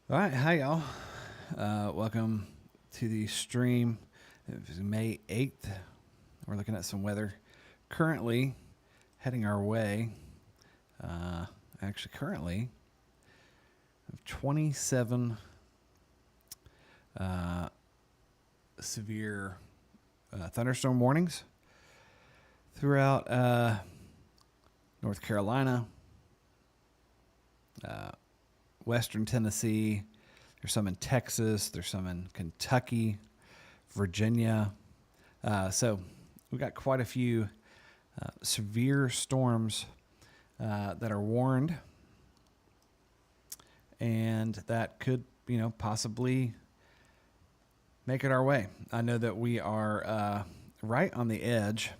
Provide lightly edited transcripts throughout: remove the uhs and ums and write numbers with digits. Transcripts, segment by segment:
All right, hi y'all. Welcome to the stream. It's May 8th. We're looking at some weather currently heading our way. Currently, 27 uh, severe thunderstorm warnings throughout North Carolina, uh, Western Tennessee. There's some in Texas. There's some in Kentucky, Virginia. So we got quite a few severe storms that are warned, and that could, possibly make it our way. I know that we are right on the edge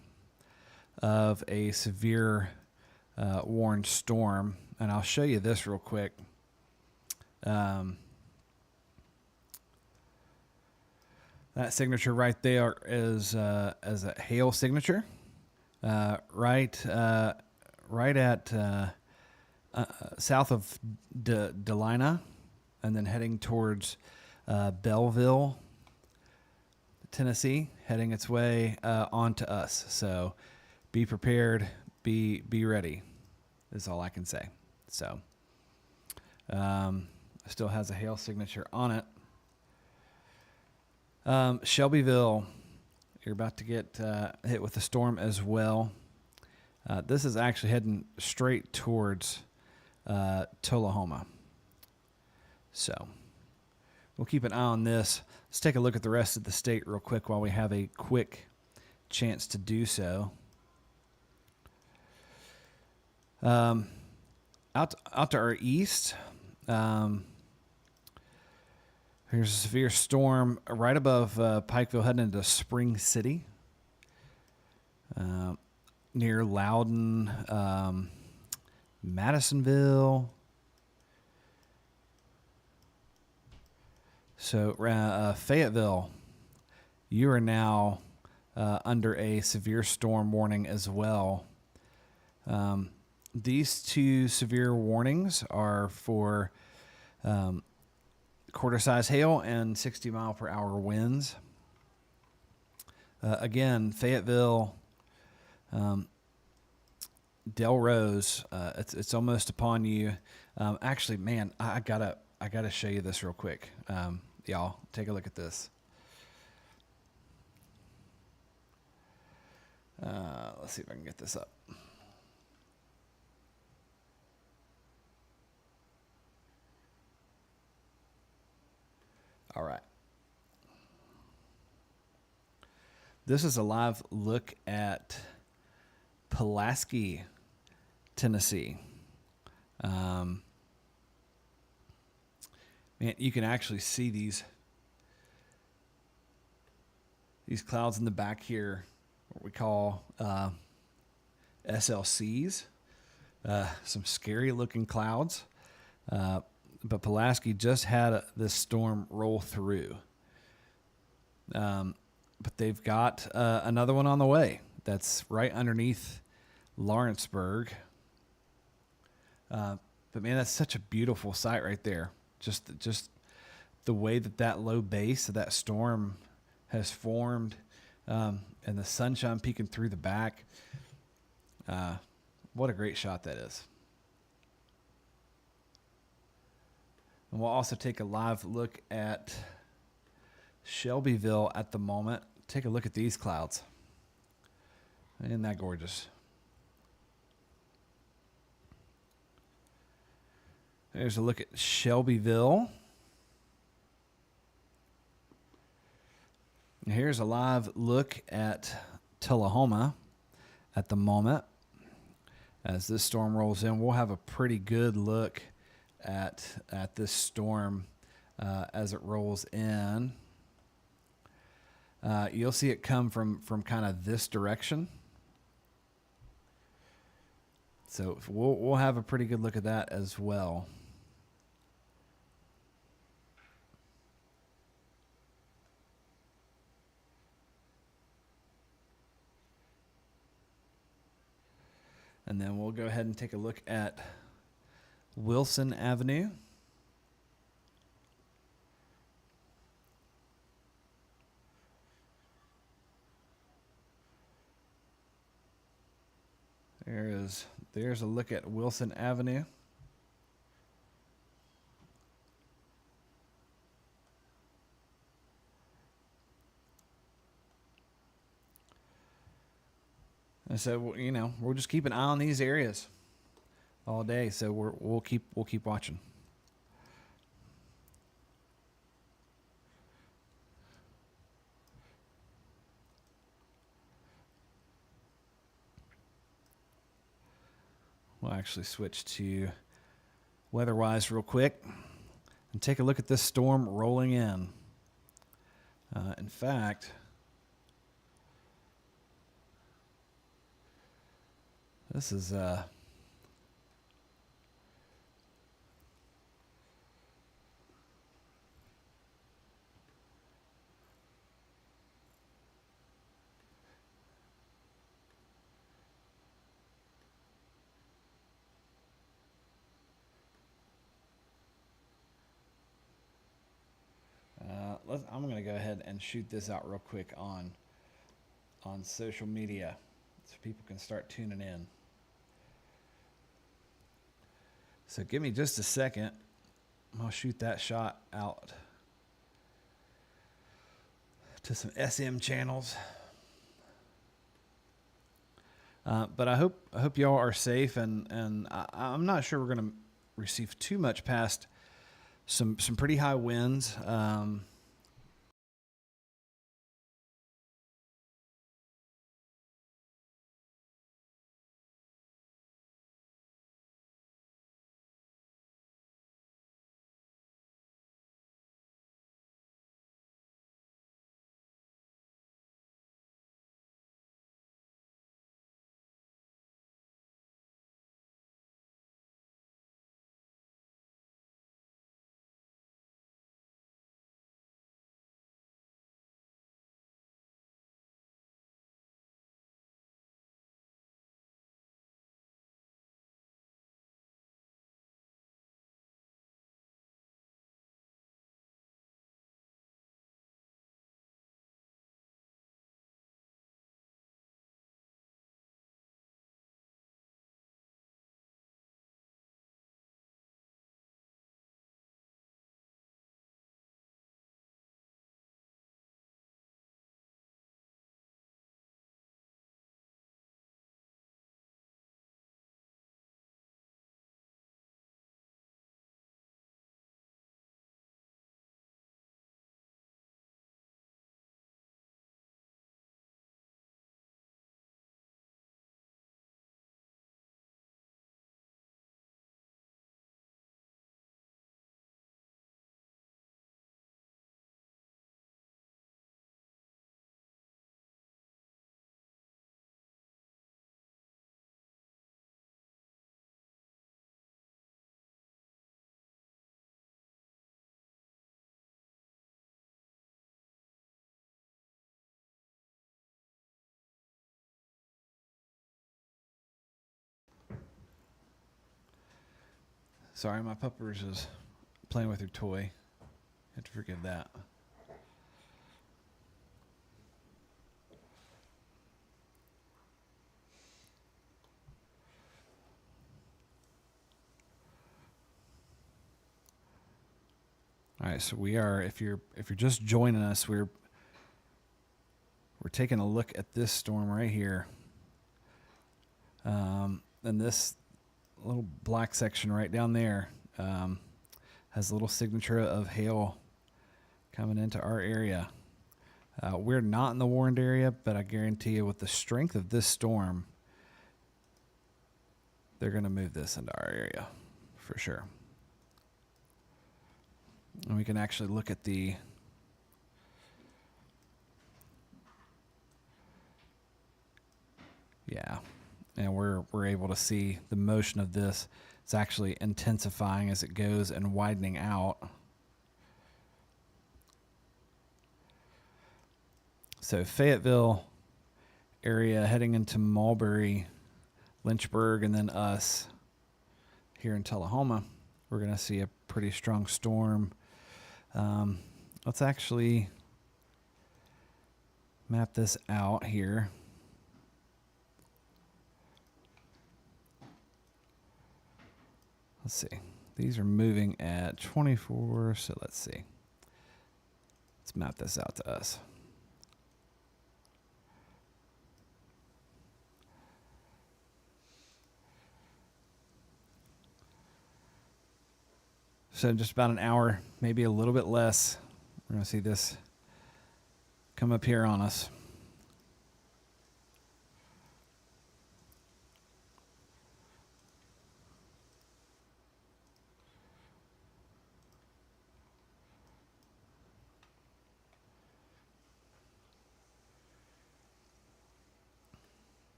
of a severe warned storm, and I'll show you this real quick. That signature right there is as a hail signature, right at south of Delina, and then heading towards Belleville, Tennessee, heading its way onto us. So be prepared, be ready, is all I can say. So still has a hail signature on it. Shelbyville, you're about to get hit with a storm as well. This is actually heading straight towards Tullahoma. So we'll keep an eye on this. Let's take a look at the rest of the state real quick while we have a quick chance to do so. Out to our east, there's a severe storm right above Pikeville heading into Spring City, near Loudon, Madisonville. So Fayetteville, you are now under a severe storm warning as well. These two severe warnings are for quarter-size hail and 60-mile-per-hour winds. Again, Fayetteville, Delrose, it's almost upon you. Actually, man, I gotta show you this real quick. Y'all, take a look at this. Let's see if I can get this up. All right. This is a live look at Pulaski, Tennessee. Man, you can actually see these clouds in the back here, what we call SLCs. Some scary looking clouds. But Pulaski just had this storm roll through. But they've got another one on the way that's right underneath Lawrenceburg. But man, that's such a beautiful sight right there. Just the way that low base of that storm has formed, and the sunshine peeking through the back. What a great shot that is. And we'll also take a live look at Shelbyville at the moment. Take a look at these clouds. Isn't that gorgeous? There's a look at Shelbyville. And here's a live look at Tullahoma at the moment. As this storm rolls in, we'll have a pretty good look at this storm as it rolls in. You'll see it come from kind of this direction. So we'll have a pretty good look at that as well. And then we'll go ahead and take a look at Wilson Avenue. There's a look at Wilson Avenue. And so, you know, we'll just keep an eye on these areas all day. So we'll keep watching. We'll actually switch to WeatherWise real quick and take a look at this storm rolling in. In fact, this is I'm going to go ahead and shoot this out real quick on social media so people can start tuning in. So give me just a second. I'll shoot that shot out to some SM channels. But I hope y'all are safe, and I'm not sure we're going to receive too much past some pretty high winds. Sorry, my puppers is playing with her toy. Have to forgive that. All right, so we are. If you're just joining us, we're taking a look at this storm right here. And this little black section right down there has a little signature of hail coming into our area. We're not in the warned area, but I guarantee you, with the strength of this storm, they're going to move this into our area for sure. And we can actually look at the and we're able to see the motion of this. It's actually intensifying as it goes and widening out. So Fayetteville area heading into Mulberry, Lynchburg, and then us here in Tullahoma. We're going to see a pretty strong storm. Let's actually map this out here. Let's see. These are moving at 24. So let's see. Let's map this out to us. So just about an hour, maybe a little bit less. We're going to see this come up here on us.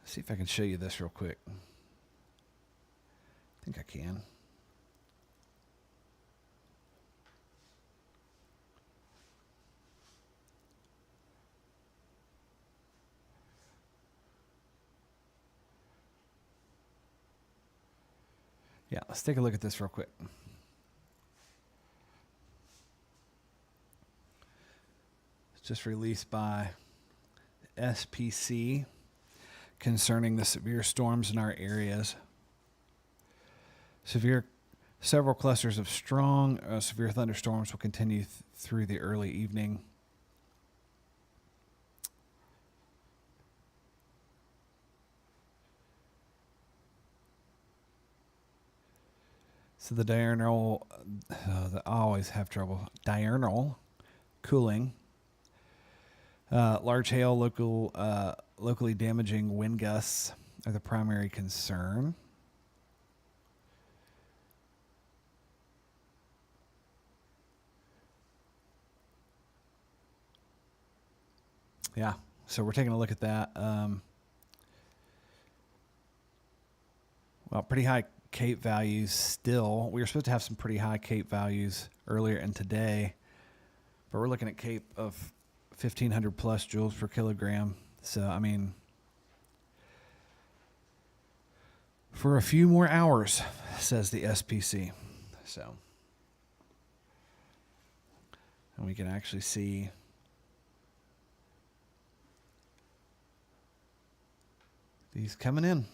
See if I can show you this real quick. I think I can. Yeah, let's take a look at this real quick. It's just released by SPC concerning the severe storms in our areas. Several clusters of strong severe thunderstorms will continue through the early evening. So the diurnal, I always have trouble. Diurnal cooling, large hail, locally damaging wind gusts are the primary concern. Yeah, so we're taking a look at that. Well, pretty high Cape values still. We were supposed to have some pretty high Cape values earlier in today, but we're looking at Cape of 1,500 plus joules per kilogram. So, I mean, for a few more hours, says the SPC. So, and we can actually see these coming in.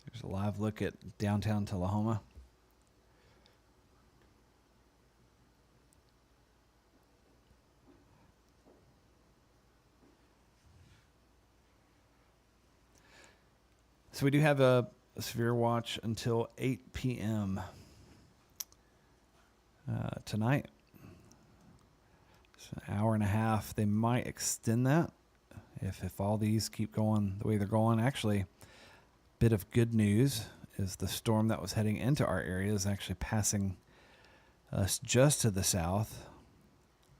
There's a live look at downtown Tullahoma. So we do have a severe watch until 8 p.m. Tonight. It's an hour and a half. They might extend that if all these keep going the way they're going. Actually, bit of good news is the storm that was heading into our area is actually passing us just to the south.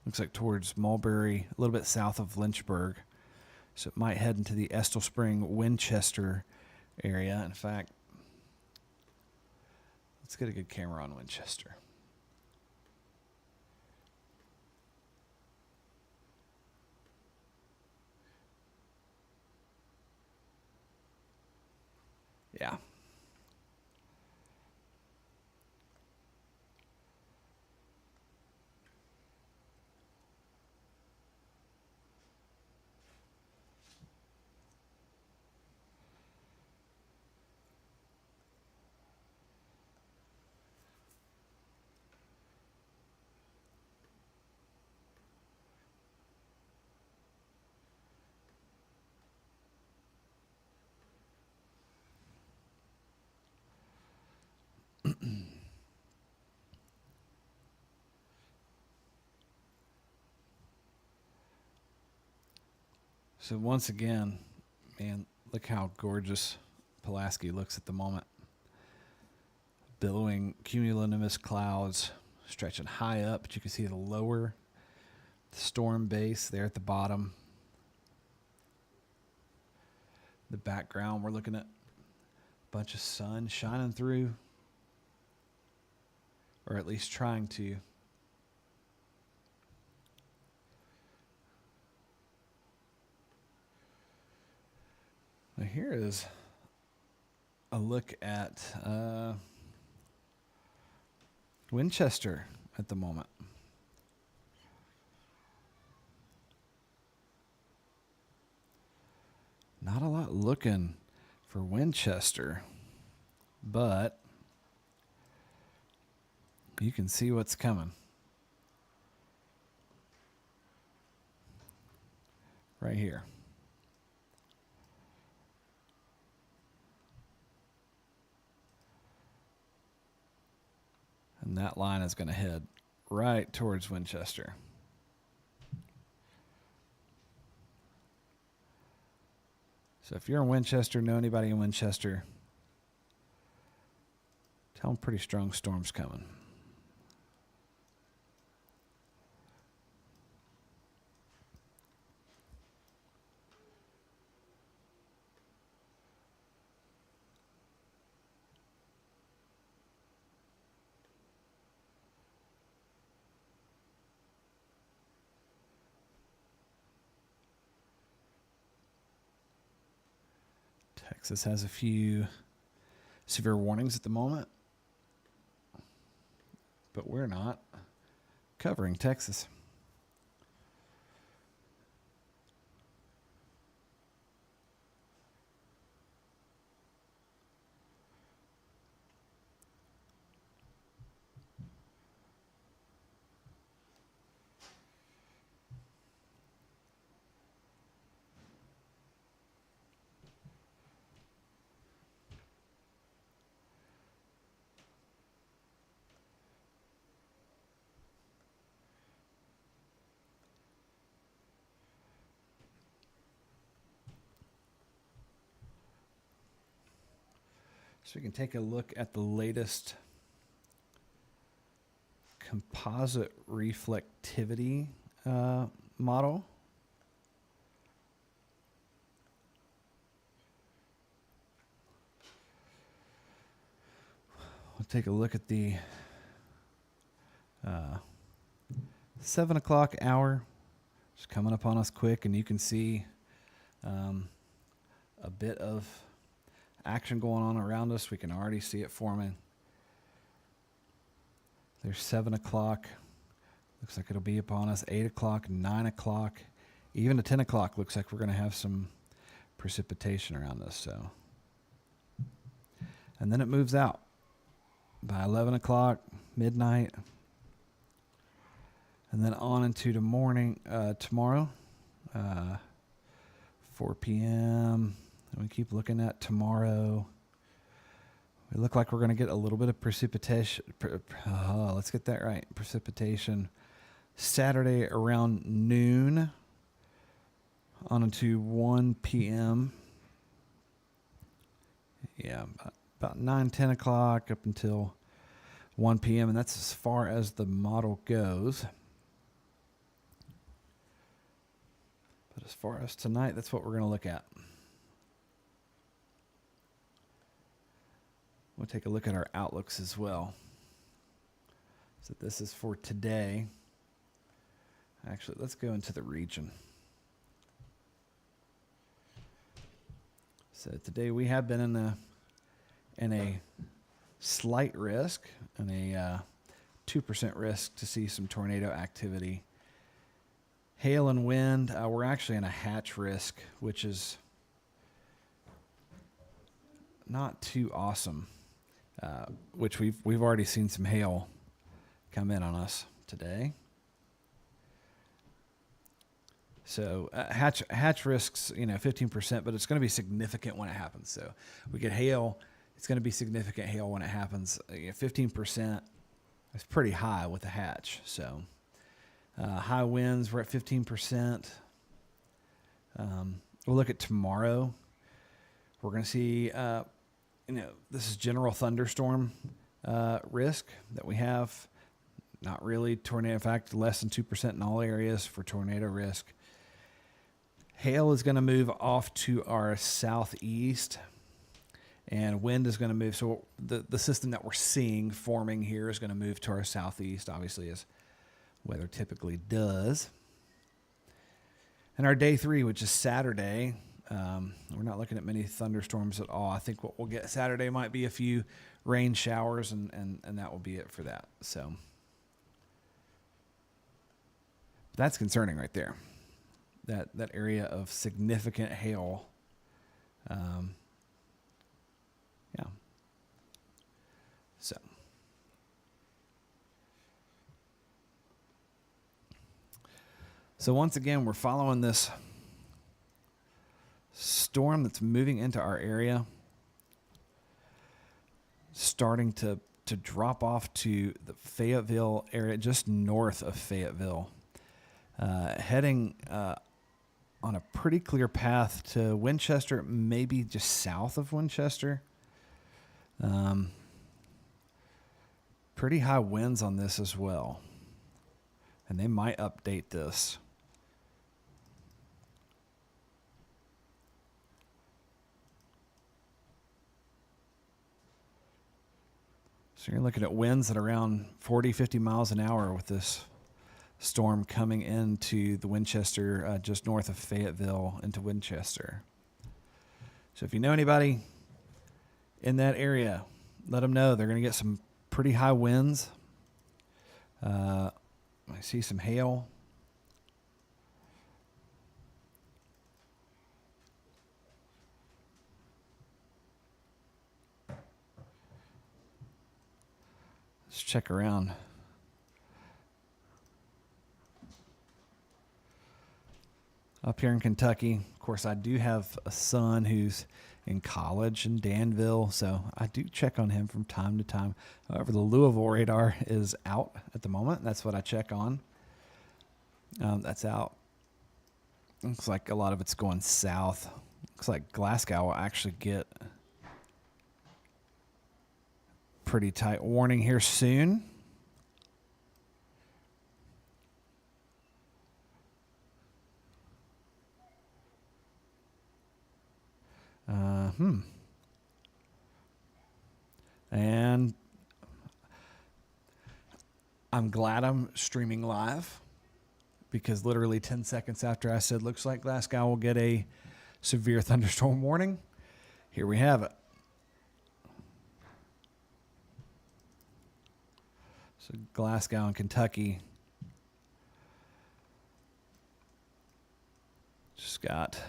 Looks like towards Mulberry, a little bit south of Lynchburg. So it might head into the Estill Spring, Winchester area. In fact, let's get a good camera on Winchester. Yeah. So once again, man, look how gorgeous Pulaski looks at the moment. Billowing cumulonimbus clouds stretching high up, but you can see the lower storm base there at the bottom. The background, we're looking at a bunch of sun shining through, or at least trying to. Now here is a look at Winchester at the moment. Not a lot looking for Winchester, but you can see what's coming. Right here. And that line is going to head right towards Winchester. So if you're in Winchester, know anybody in Winchester, tell them pretty strong storm's coming. Texas has a few severe warnings at the moment, but we're not covering Texas. So we can take a look at the latest composite reflectivity model. We'll take a look at the 7 o'clock hour. It's coming up on us quick, and you can see a bit of action going on around us. We can already see it forming. There's 7 o'clock. Looks like it'll be upon us. 8 o'clock, 9 o'clock, even at 10 o'clock. Looks like we're going to have some precipitation around us. So, and then it moves out by 11 o'clock, midnight, and then on into the morning tomorrow, 4 p.m. And we keep looking at tomorrow. We look like we're going to get a little bit of precipitation. Let's get that right. Precipitation Saturday around noon on into 1 p.m. Yeah, about 9, 10 o'clock up until 1 p.m. And that's as far as the model goes. But as far as tonight, that's what we're going to look at. We'll take a look at our outlooks as well. So this is for today. Actually, let's go into the region. So today we have been in a slight risk and a 2% risk to see some tornado activity. Hail and wind, we're actually in a hatch risk, which is not too awesome. Which we've already seen some hail come in on us today. So hatch risks, 15%, but it's going to be significant when it happens. So we get hail, it's going to be significant hail when it happens. 15% is pretty high with the hatch. So high winds, we're at 15%. We'll look at tomorrow. We're going to see. This is general thunderstorm risk that we have. Not really tornado. In fact, less than 2% in all areas for tornado risk. Hail is going to move off to our southeast, and wind is going to move. So the system that we're seeing forming here is going to move to our southeast, obviously, as weather typically does. And our day 3, which is Saturday, We're not looking at many thunderstorms at all. I think what we'll get Saturday might be a few rain showers, and that will be it for that. So that's concerning right there. That area of significant hail. Yeah. So once again, we're following this storm that's moving into our area, starting to drop off to the Fayetteville area, just north of Fayetteville, heading on a pretty clear path to Winchester, maybe just south of Winchester. Pretty high winds on this as well, and they might update this. So you're looking at winds at around 40, 50 miles an hour with this storm coming into the Winchester, just north of Fayetteville into Winchester. So if you know anybody in that area, let them know. They're going to get some pretty high winds. I see some hail. Let's check around. Up here in Kentucky, of course, I do have a son who's in college in Danville, so I do check on him from time to time. However, the Louisville radar is out at the moment. That's what I check on. That's out. Looks like a lot of it's going south. Looks like Glasgow will actually get pretty tight warning here soon. And I'm glad I'm streaming live, because literally 10 seconds after I said looks like Glasgow will get a severe thunderstorm warning, here we have it. So Glasgow in Kentucky just got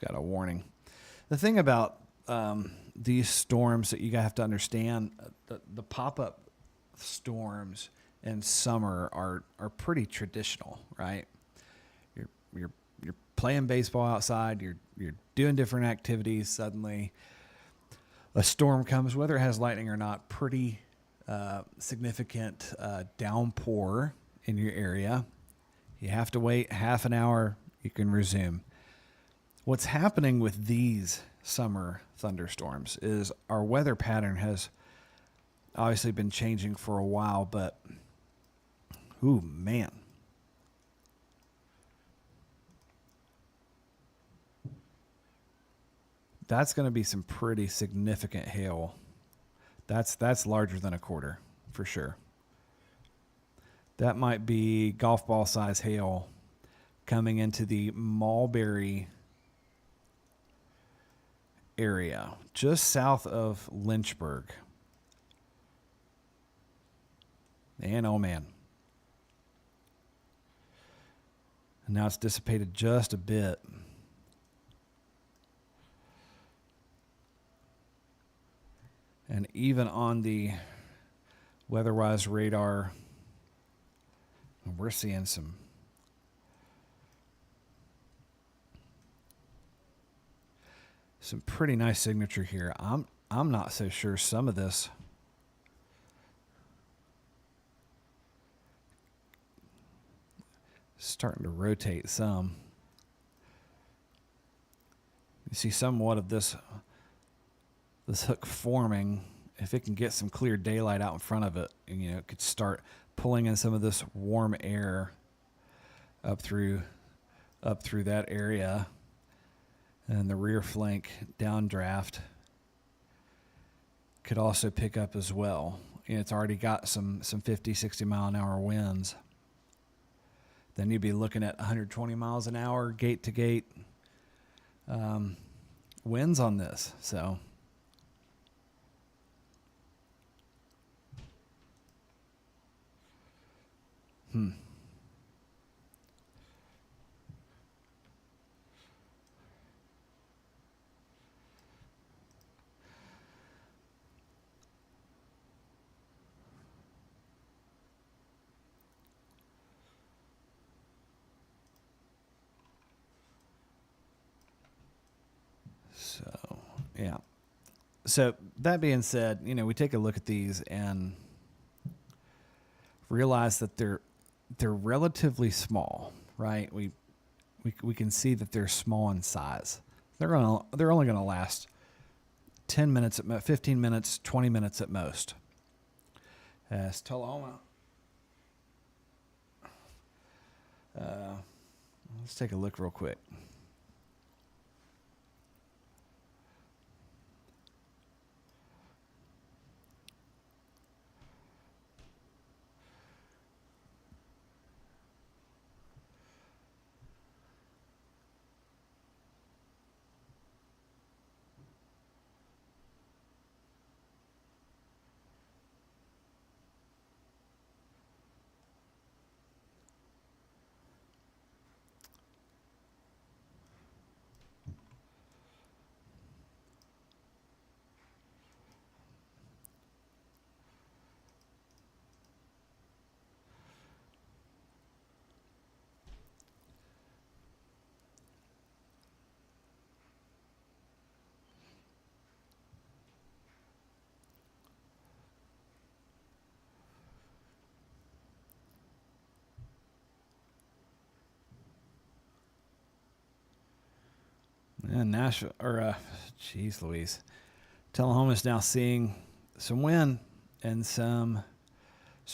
a warning. The thing about these storms that you have to understand, the pop-up storms in summer are pretty traditional, right? You're playing baseball outside, you're doing different activities. Suddenly, a storm comes, whether it has lightning or not. Pretty significant downpour in your area. You have to wait half an hour. You can resume. What's happening with these summer thunderstorms is our weather pattern has obviously been changing for a while, but ooh, man. That's going to be some pretty significant hail. That's larger than a quarter for sure. That might be golf ball size hail coming into the Mulberry area, just south of Lynchburg. And oh man. And now it's dissipated just a bit. And even on the WeatherWise radar, we're seeing some pretty nice signature here. I'm not so sure some of this is starting to rotate some. You see somewhat of this hook forming. If it can get some clear daylight out in front of it, and, it could start pulling in some of this warm air up through that area. And the rear flank downdraft could also pick up as well. And it's already got some 50, 60 mile an hour winds. Then you'd be looking at 120 miles an hour gate to gate. winds on this. So yeah. So that being said, we take a look at these and realize that they're relatively small, right? We can see that they're small in size. They're only gonna last 10 minutes, 15 minutes, 20 minutes at most. As Tullahoma, let's take a look real quick. And Nashville, geez, Louise, Tullahoma is now seeing some wind and some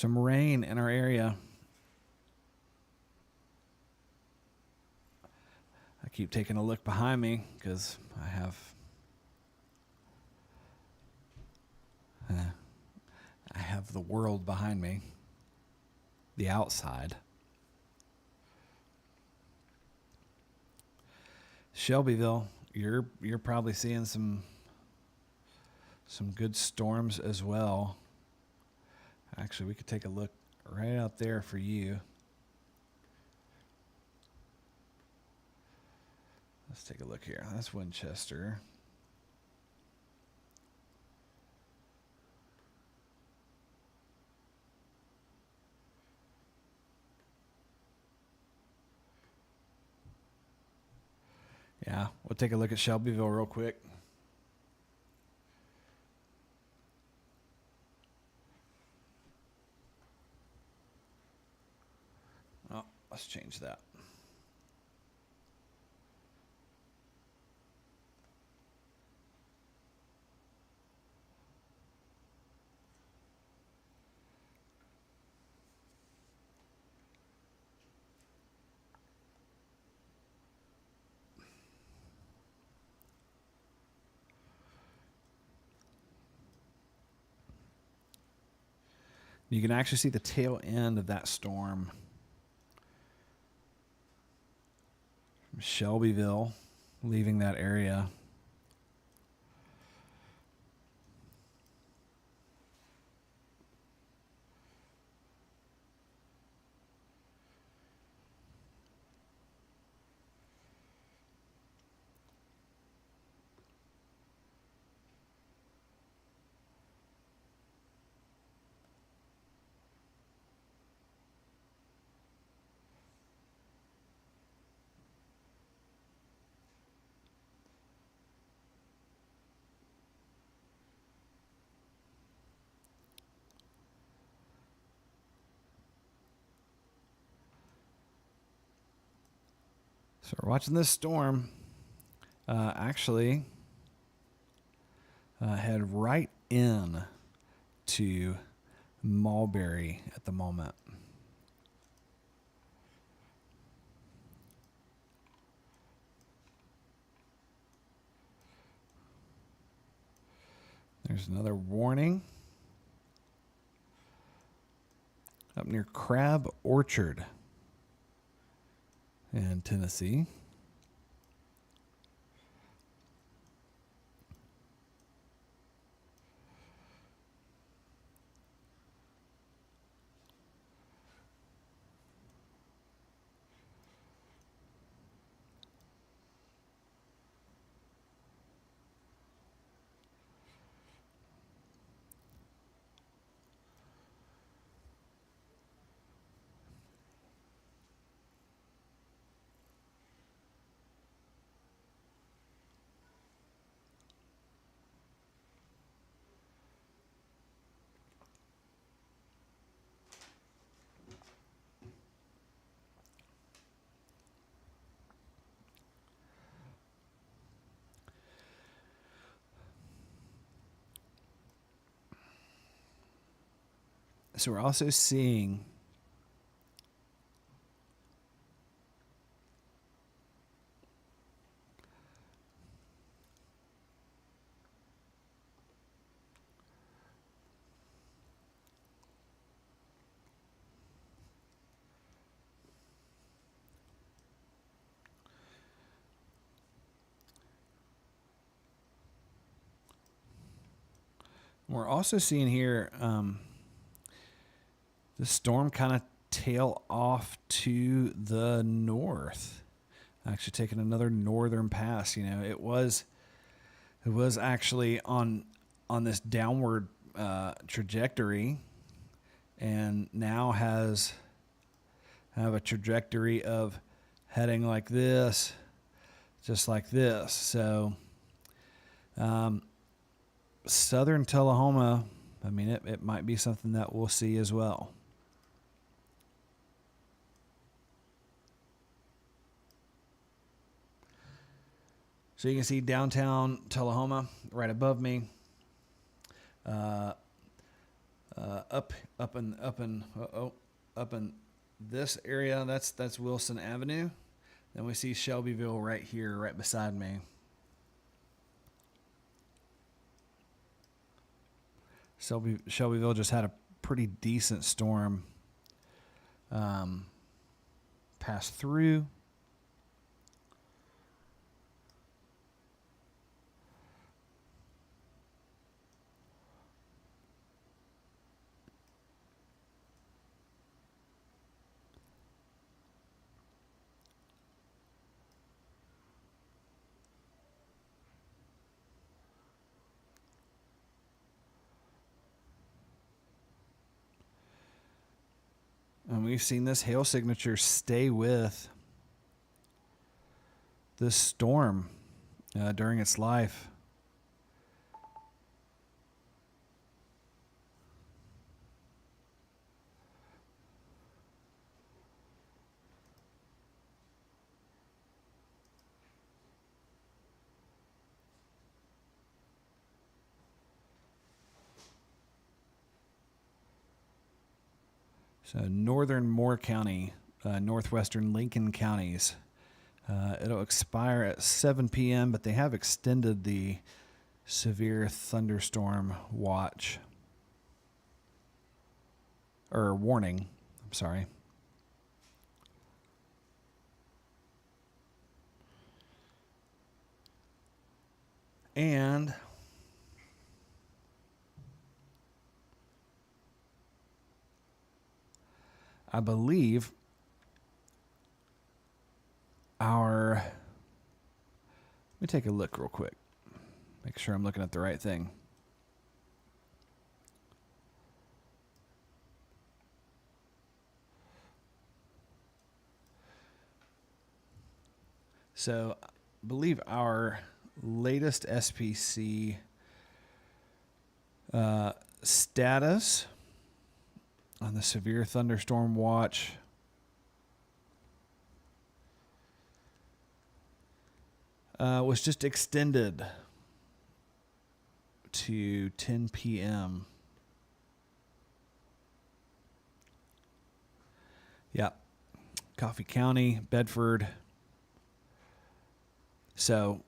rain in our area. I keep taking a look behind me because I have the world behind me, the outside. Shelbyville, you're probably seeing some good storms as well. Actually, we could take a look right out there for you. Let's take a look here. That's Winchester. Yeah, we'll take a look at Shelbyville real quick. Oh, let's change that. You can actually see the tail end of that storm from Shelbyville leaving that area. So we're watching this storm actually head right in to Mulberry at the moment. There's another warning up near Crab Orchard in Tennessee. So we're also seeing here the storm kind of tail off to the north. Actually taking another northern pass. You know, it was actually on this downward trajectory, and now has have a trajectory of heading like this, just like this. So southern Tullahoma, I mean, it might be something that we'll see as well. So you can see downtown Tullahoma right above me. Up in this area, that's Wilson Avenue. Then we see Shelbyville right here, right beside me. Shelbyville just had a pretty decent storm pass through. And we've seen this hail signature stay with this storm during its life. So northern Moore County, northwestern Lincoln counties. It'll expire at 7 p.m., but they have extended the severe thunderstorm watch. Or warning, I'm sorry. And I believe let me take a look real quick. Make sure I'm looking at the right thing. So I believe our latest SPC status on the severe thunderstorm watch was just extended to 10 p.m. Yeah. Coffee County, Bedford. So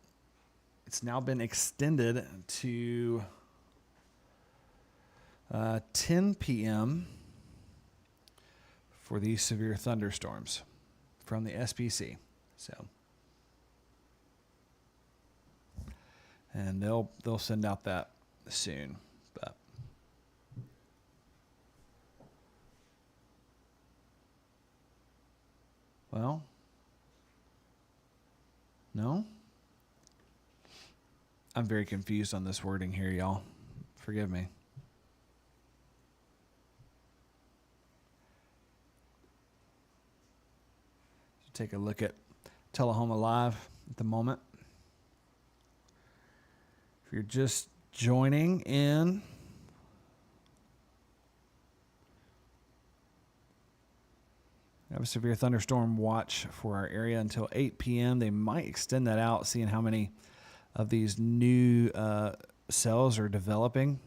it's now been extended to 10 p.m. for these severe thunderstorms from the SPC. So, and they'll send out that soon. But well, no. I'm very confused on this wording here, y'all. Forgive me. Take a look at Tullahoma Live at the moment. If you're just joining in, we have a severe thunderstorm watch for our area until 8 p.m. They might extend that out, seeing how many of these new cells are developing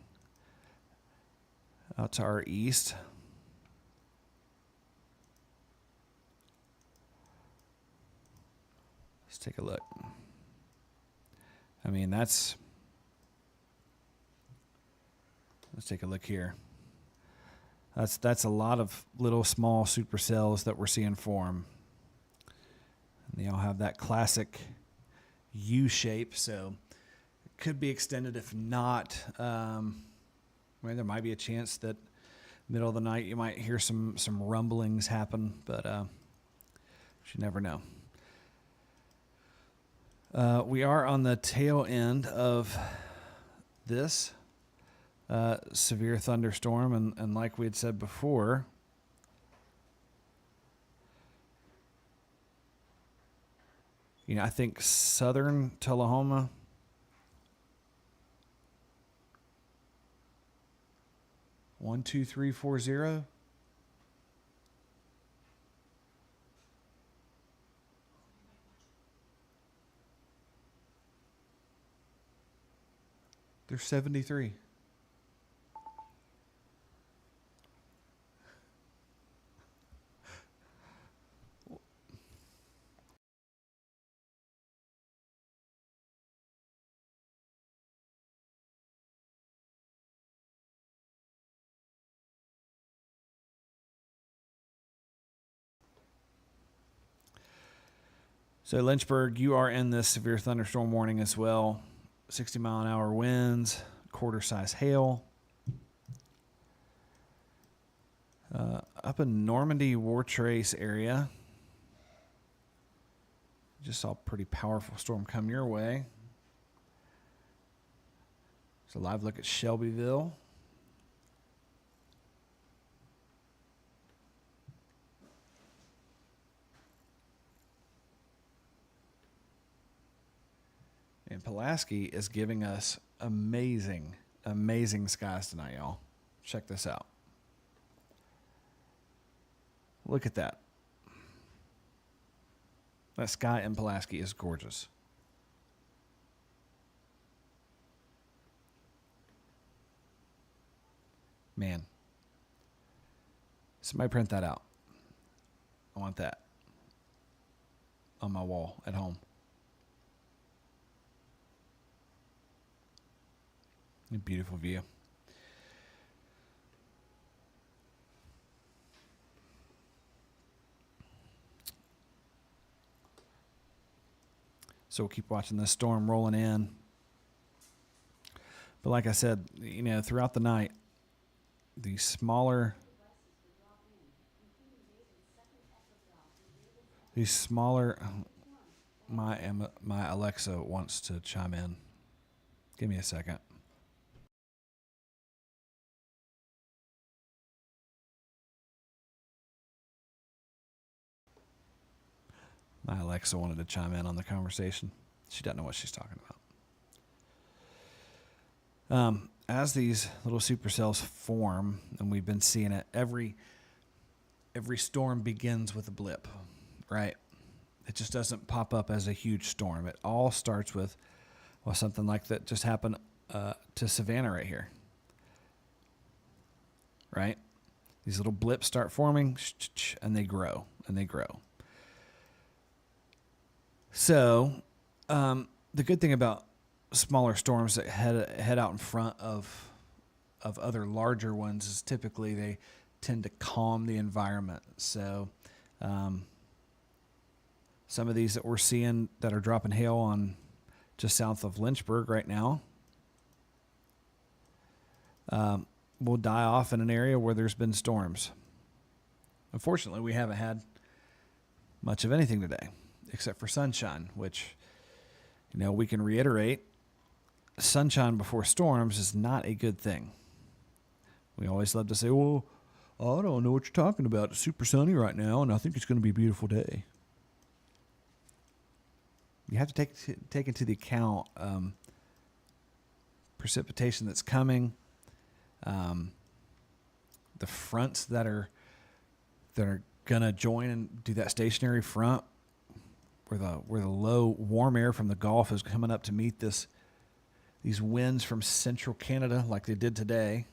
out to our east. Let's take a look. I mean, let's take a look here. That's a lot of little small supercells that we're seeing form. And they all have that classic U shape, so it could be extended. If not, well, there might be a chance that middle of the night you might hear some rumblings happen, but you never know. We are on the tail end of this severe thunderstorm, and like we had said before, I think southern Tullahoma, one, two, three, 4, 0. They're 73. So Lynchburg, you are in this severe thunderstorm warning as well. 60-mile-an-hour winds, quarter-size hail. Up in Normandy, War Trace area, just saw a pretty powerful storm come your way. It's a live look at Shelbyville. And Pulaski is giving us amazing, amazing skies tonight, y'all. Check this out. Look at that. That sky in Pulaski is gorgeous. Man. Somebody print that out. I want that on my wall at home. A beautiful view. So we'll keep watching this storm rolling in. But like I said, throughout the night, these smaller, my Alexa wants to chime in. Give me a second. My Alexa wanted to chime in on the conversation. She doesn't know what she's talking about. As these little supercells form, and we've been seeing it, every storm begins with a blip, right? It just doesn't pop up as a huge storm. It all starts with, something like that just happened to Savannah right here, right? These little blips start forming, and they grow, and they grow. So, the good thing about smaller storms that head out in front of other larger ones is typically they tend to calm the environment. So, some of these that we're seeing that are dropping hail on just south of Lynchburg right now will die off in an area where there's been storms. Unfortunately, we haven't had much of anything today, except for sunshine, which, we can reiterate, sunshine before storms is not a good thing. We always love to say, well, I don't know what you're talking about. It's super sunny right now, and I think it's going to be a beautiful day. You have to take into the account precipitation that's coming, the fronts that are going to join and do that stationary front, where the low warm air from the Gulf is coming up to meet these winds from central Canada like they did today.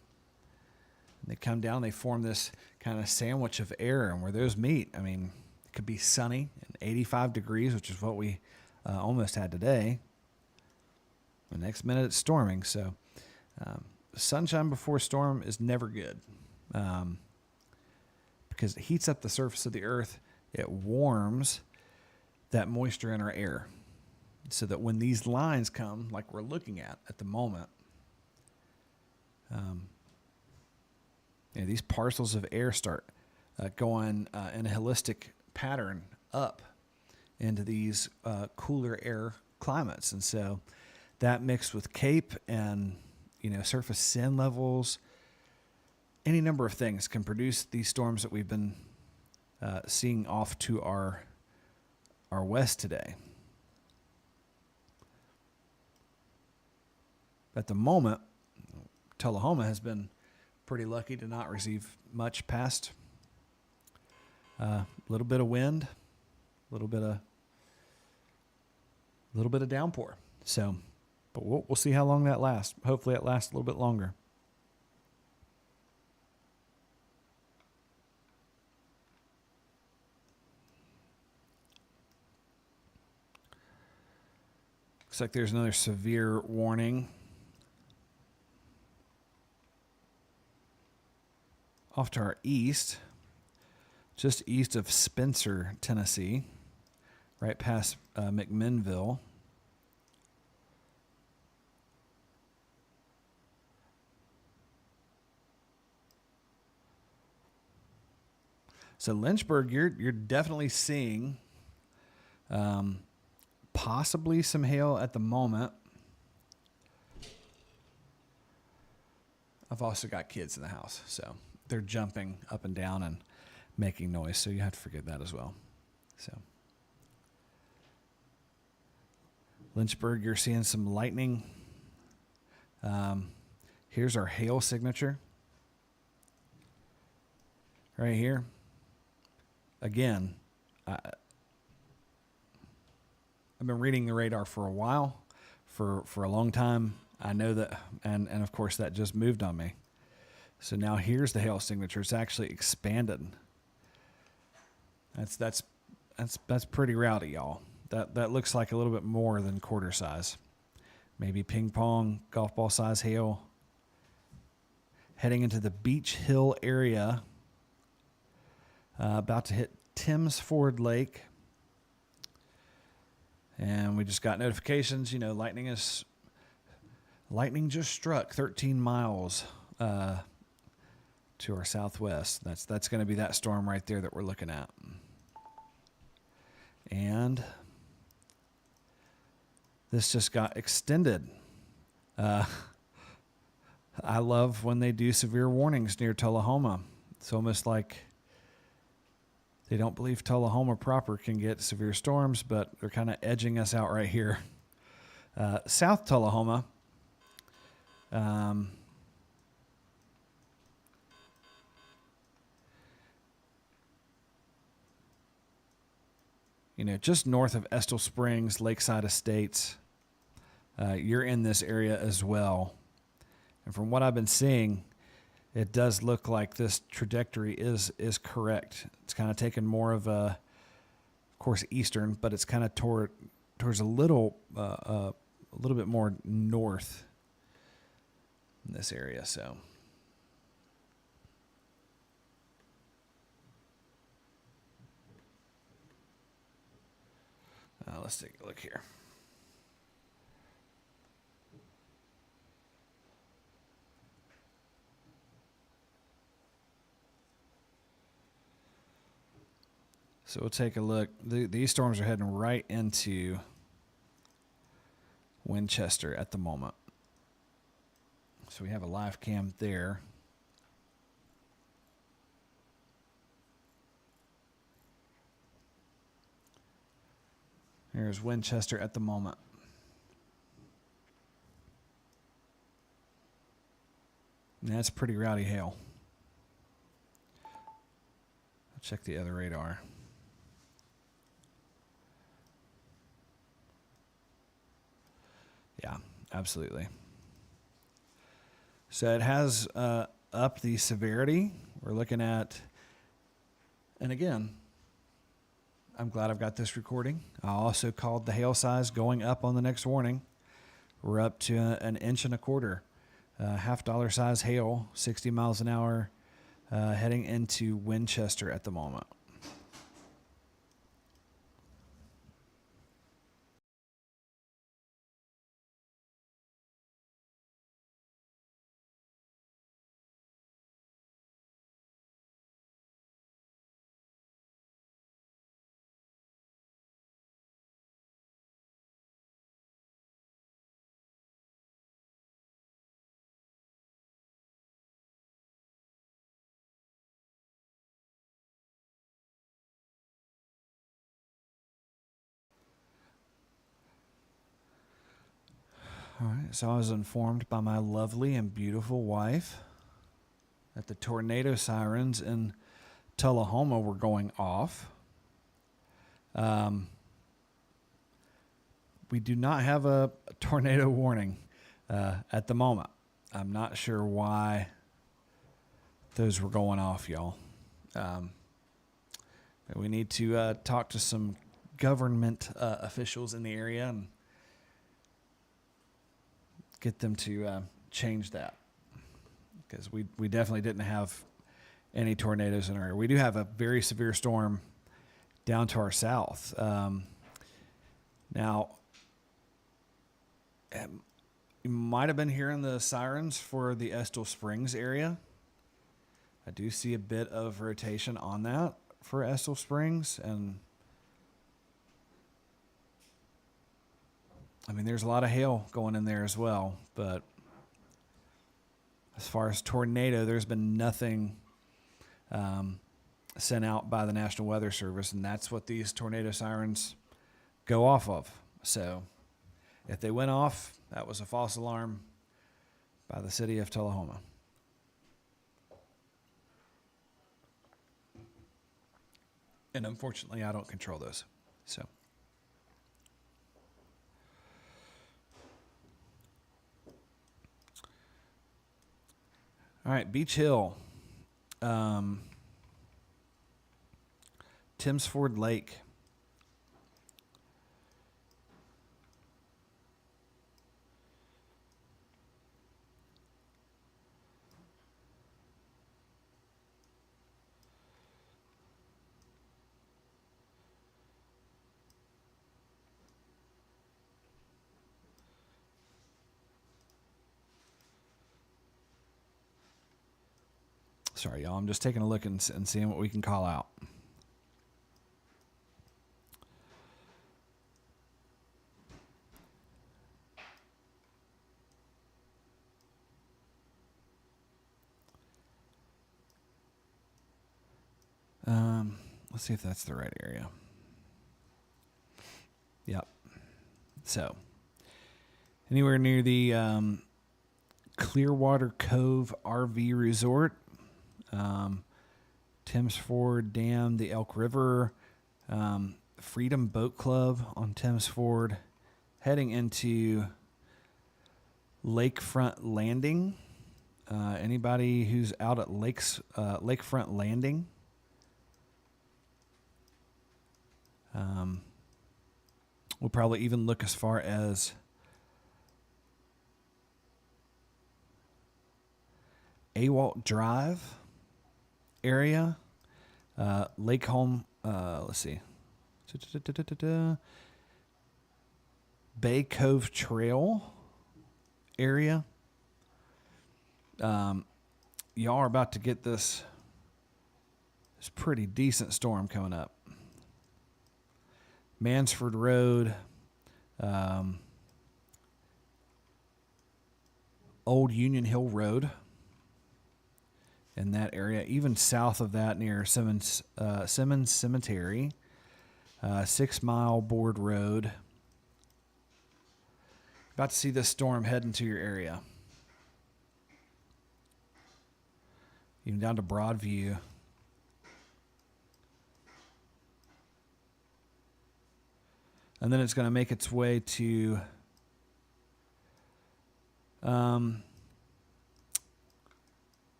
And they come down, they form this kind of sandwich of air, and where those meet, it could be sunny and 85 degrees, which is what we almost had today. The next minute it's storming. So sunshine before storm is never good, because it heats up the surface of the earth. It warms that moisture in our air, so that when these lines come, like we're looking at the moment, these parcels of air start going in a holistic pattern up into these cooler air climates. And so that mixed with CAPE and, surface SIN levels, any number of things can produce these storms that we've been seeing off to our west today. At the moment, Tullahoma has been pretty lucky to not receive much past. A little bit of wind, a little bit of downpour. So, but we'll see how long that lasts. Hopefully, it lasts a little bit longer. Looks like there's another severe warning off to our east, just east of Spencer, Tennessee, right past McMinnville. So Lynchburg, you're definitely seeing possibly some hail at the moment. I've also got kids in the house, so they're jumping up and down and making noise, so you have to forget that as well. So Lynchburg, you're seeing some lightning. Here's our hail signature right here. Again, I've been reading the radar for a while, for a long time. I know that, and of course that just moved on me. So now here's the hail signature. It's actually expanded. That's pretty rowdy, y'all. That looks like a little bit more than quarter size. Maybe ping pong, golf ball size hail. Heading into the Beach Hill area. About to hit Timms Ford Lake. And we just got notifications, lightning just struck 13 miles to our southwest. That's going to be that storm right there that we're looking at. And this just got extended. I love when they do severe warnings near Tullahoma. It's almost like they don't believe Tullahoma proper can get severe storms, but they're kind of edging us out right here. South Tullahoma, just north of Estill Springs, Lakeside Estates, you're in this area as well. And from what I've been seeing, it does look like this trajectory is correct. It's kind of taken more of a, of course, eastern, but it's kind of towards a little bit more north in this area. So let's take a look here. So we'll take a look. These storms are heading right into Winchester at the moment. So we have a live cam there. Here's Winchester at the moment. And that's pretty rowdy hail. I'll check the other radar. Yeah, absolutely. So it has upped the severity. We're looking at, and again, I'm glad I've got this recording. I also called the hail size going up on the next warning. We're up to an inch and a quarter. $half size hail, 60 miles an hour, heading into Winchester at the moment. All right, so I was informed by my lovely and beautiful wife that the tornado sirens in Tullahoma were going off. We do not have a tornado warning at the moment. I'm not sure why those were going off, y'all. We need to talk to some government officials in the area and get them to change that, because we definitely didn't have any tornadoes in our area. We do have a very severe storm down to our south. Now, you might have been hearing the sirens for the Estill Springs area. I do see a bit of rotation on that for Estill Springs, and I mean, there's a lot of hail going in there as well, but as far as tornado, there's been nothing sent out by the National Weather Service, and that's what these tornado sirens go off of. So if they went off, that was a false alarm by the city of Tullahoma. And unfortunately, I don't control those. So. All right, Beach Hill. Timms Ford Lake. Sorry, y'all. I'm just taking a look and seeing what we can call out. Let's see if that's the right area. Yep. So, anywhere near the Clearwater Cove RV Resort, Timms Ford Dam, the Elk River, Freedom Boat Club on Timms Ford, heading into Lakefront Landing. Anybody who's out at Lakefront Landing, we'll probably even look as far as Awalt Drive area, Lake Home. Let's see, Bay Cove Trail area. Y'all are about to get this pretty decent storm coming up. Mansford Road, Old Union Hill Road, in that area, even south of that near Simmons Cemetery, 6 Mile Board Road. About to see this storm head into your area. Even down to Broadview. And then it's going to make its way to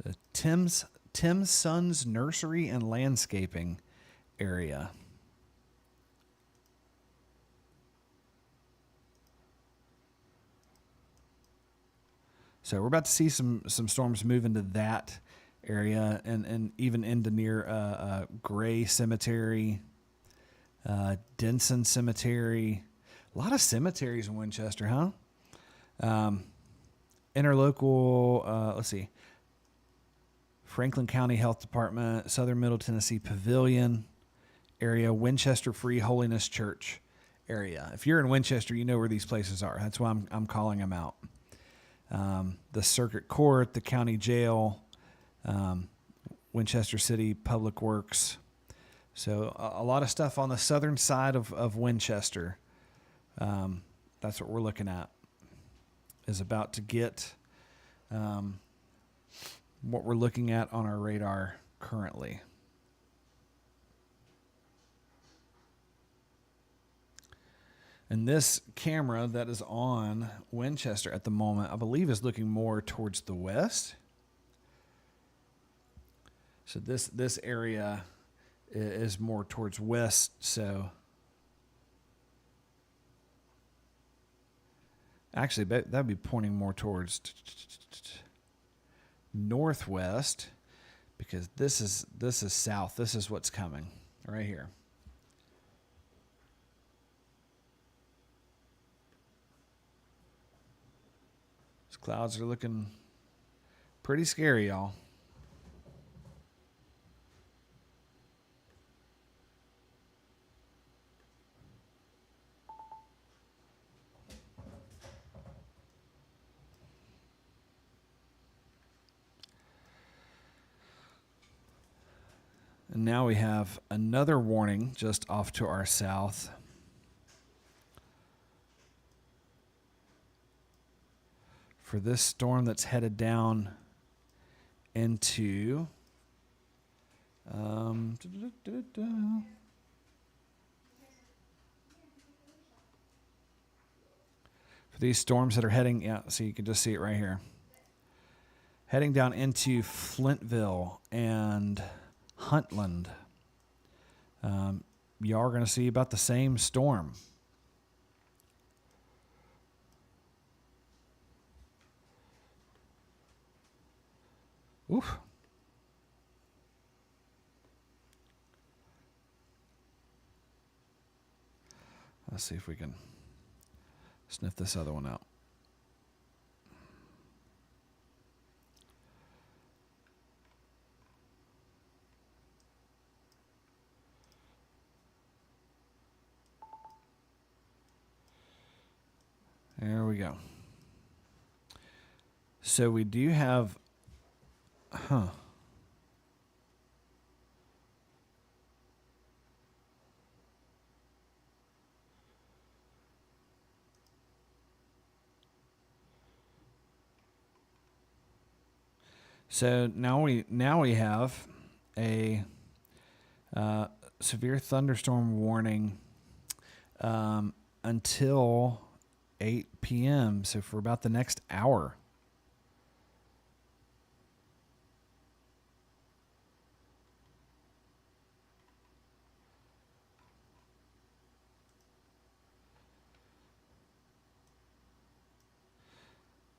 the Tim's Sons Nursery and Landscaping area. So we're about to see some storms move into that area and even into near Gray Cemetery, Denson Cemetery. A lot of cemeteries in Winchester, huh? Interlocal, let's see. Franklin County Health Department, Southern Middle Tennessee Pavilion area, Winchester Free Holiness Church area. If you're in Winchester, you know where these places are. That's why I'm calling them out. The Circuit Court, the County Jail, Winchester City Public Works. So a lot of stuff on the southern side of Winchester. That's what we're looking at, is about to get what we're looking at on our radar currently. And this camera that is on Winchester at the moment, I believe, is looking more towards the west. So this area is more towards west. So actually, that would be pointing more towards northwest, because this is south. This is what's coming right here. These clouds are looking pretty scary, y'all. And now we have another warning just off to our south. For this storm that's headed down into for these storms that are heading, yeah, so you can just see it right here. Heading down into Flintville and Huntland. Y'all are going to see about the same storm. Oof. Let's see if we can sniff this other one out. There we go. So we do have, So now we have a severe thunderstorm warning until 8 p.m. So for about the next hour.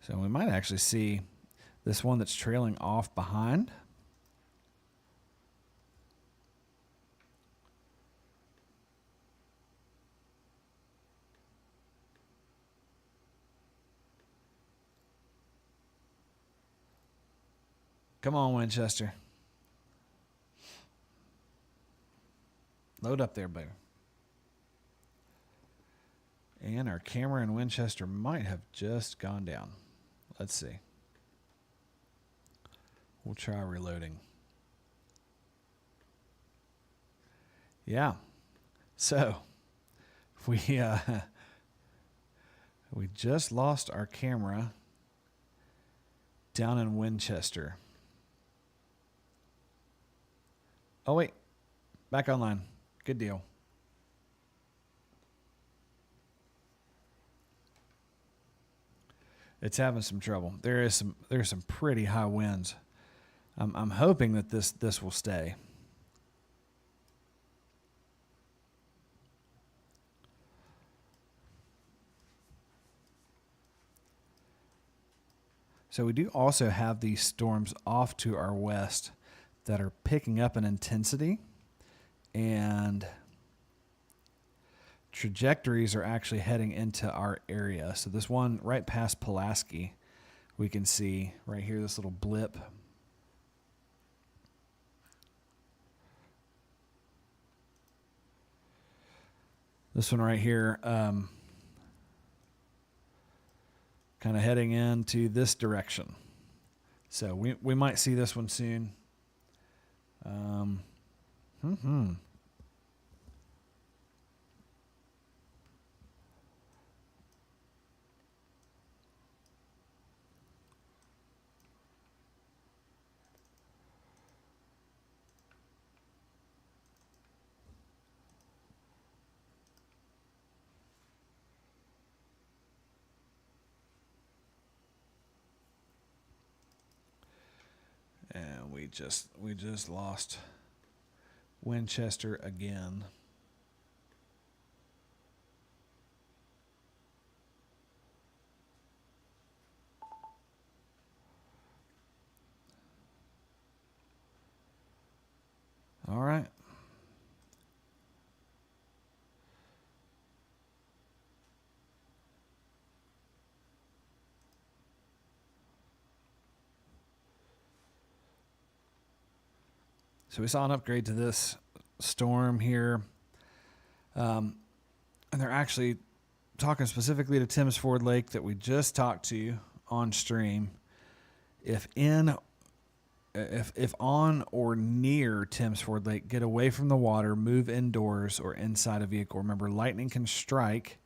So we might actually see this one that's trailing off behind. Come on, Winchester. Load up there, baby. And our camera in Winchester might have just gone down. Let's see. We'll try reloading. Yeah. So we just lost our camera down in Winchester. Oh wait, back online. Good deal. It's having some trouble. There's some pretty high winds. I'm hoping that this will stay. So we do also have these storms off to our west that are picking up in intensity, and trajectories are actually heading into our area. So this one right past Pulaski, we can see right here this little blip. This one right here, kind of heading into this direction. So we might see this one soon. And we just lost Winchester again. All right. So we saw an upgrade to this storm here. And they're actually talking specifically to Timms Ford Lake that we just talked to on stream. If on or near Timms Ford Lake, get away from the water, move indoors or inside a vehicle. Remember, lightning can strike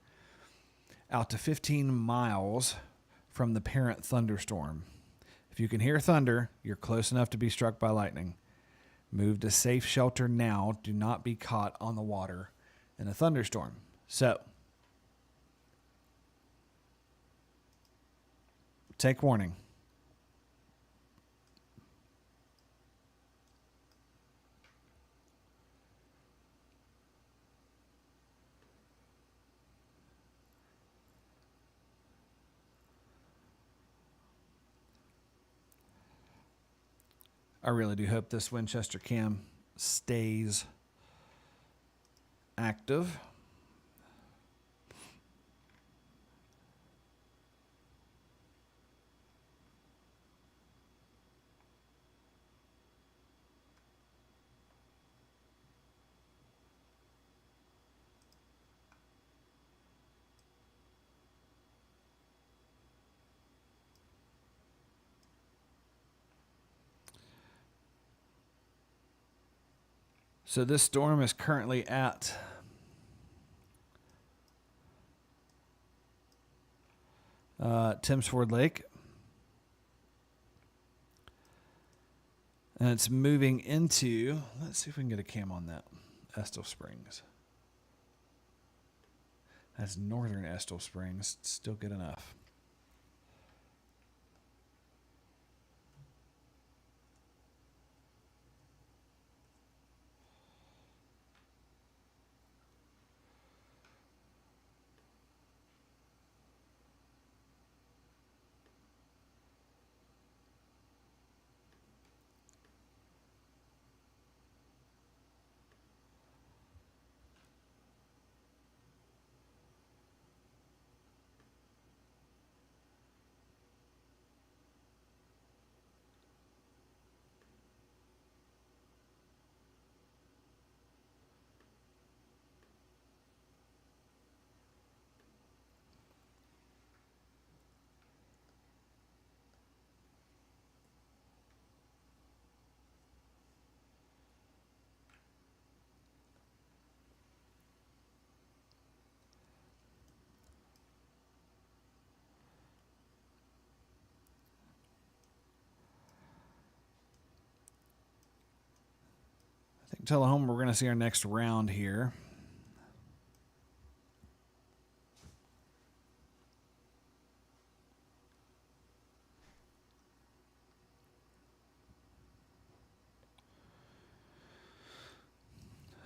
out to 15 miles from the parent thunderstorm. If you can hear thunder, you're close enough to be struck by lightning. Move to safe shelter now. Do not be caught on the water in a thunderstorm. So, take warning. I really do hope this Winchester cam stays active. So this storm is currently at Timms Ford Lake. And it's moving into, let's see if we can get a cam on that, Estill Springs. That's northern Estill Springs. It's still good enough. I think Tullahoma, we're going to see our next round here.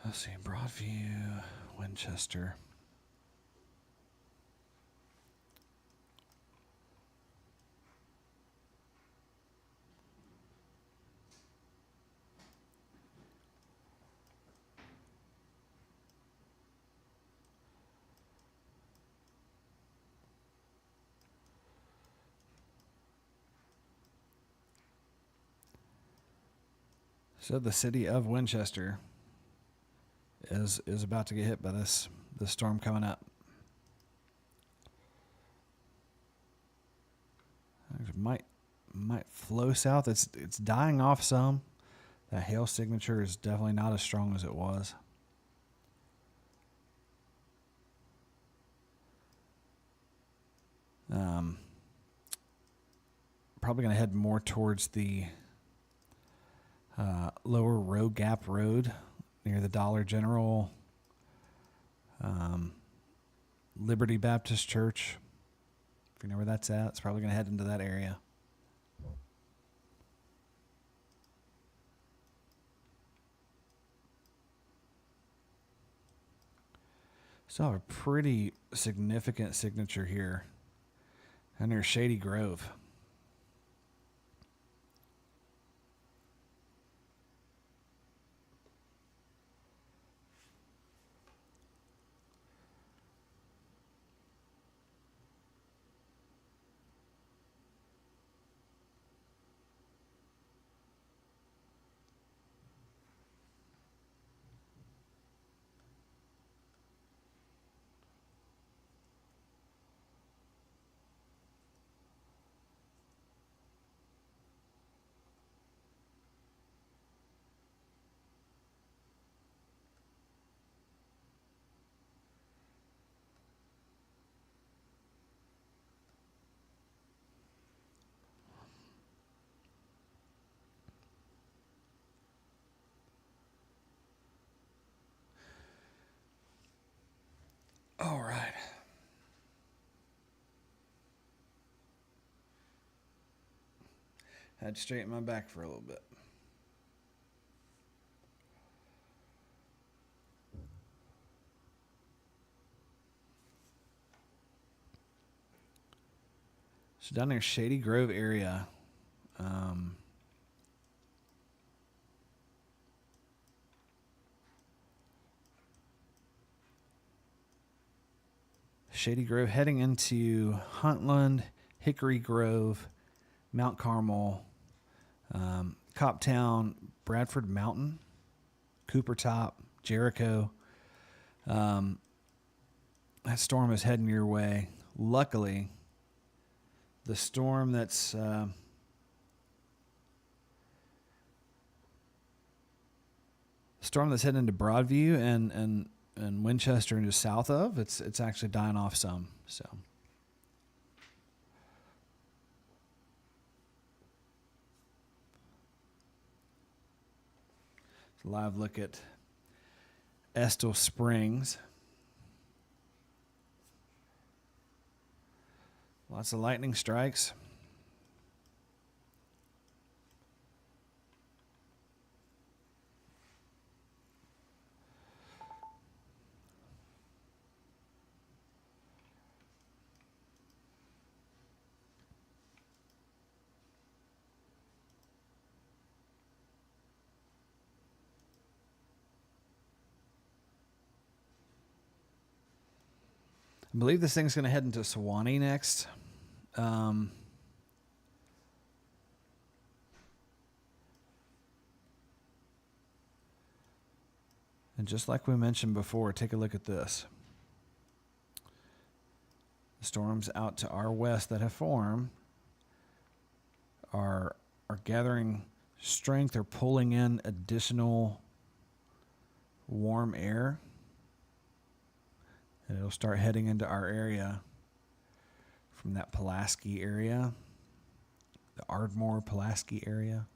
Let's see, Broadview, Winchester. So the city of Winchester is about to get hit by this storm coming up. It might flow south. It's dying off some. That hail signature is definitely not as strong as it was. Probably going to head more towards the lower Row Gap Road near the Dollar General, Liberty Baptist Church. If you know where that's at, it's probably going to head into that area. So a pretty significant signature here near Shady Grove. All right. Had to straighten my back for a little bit. So down near Shady Grove area, Shady Grove heading into Huntland, Hickory Grove, Mount Carmel, Coptown, Bradford Mountain, Cooper Top, Jericho. That storm is heading your way. Luckily, the storm that's heading into Broadview and Winchester and just south of, it's actually dying off some. So it's a live look at Estill Springs. Lots of lightning strikes. I believe this thing's going to head into Sewanee next. And just like we mentioned before, take a look at this. The storms out to our west that have formed are gathering strength. They're pulling in additional warm air. And it'll start heading into our area from that Pulaski area, the Ardmore, Pulaski area.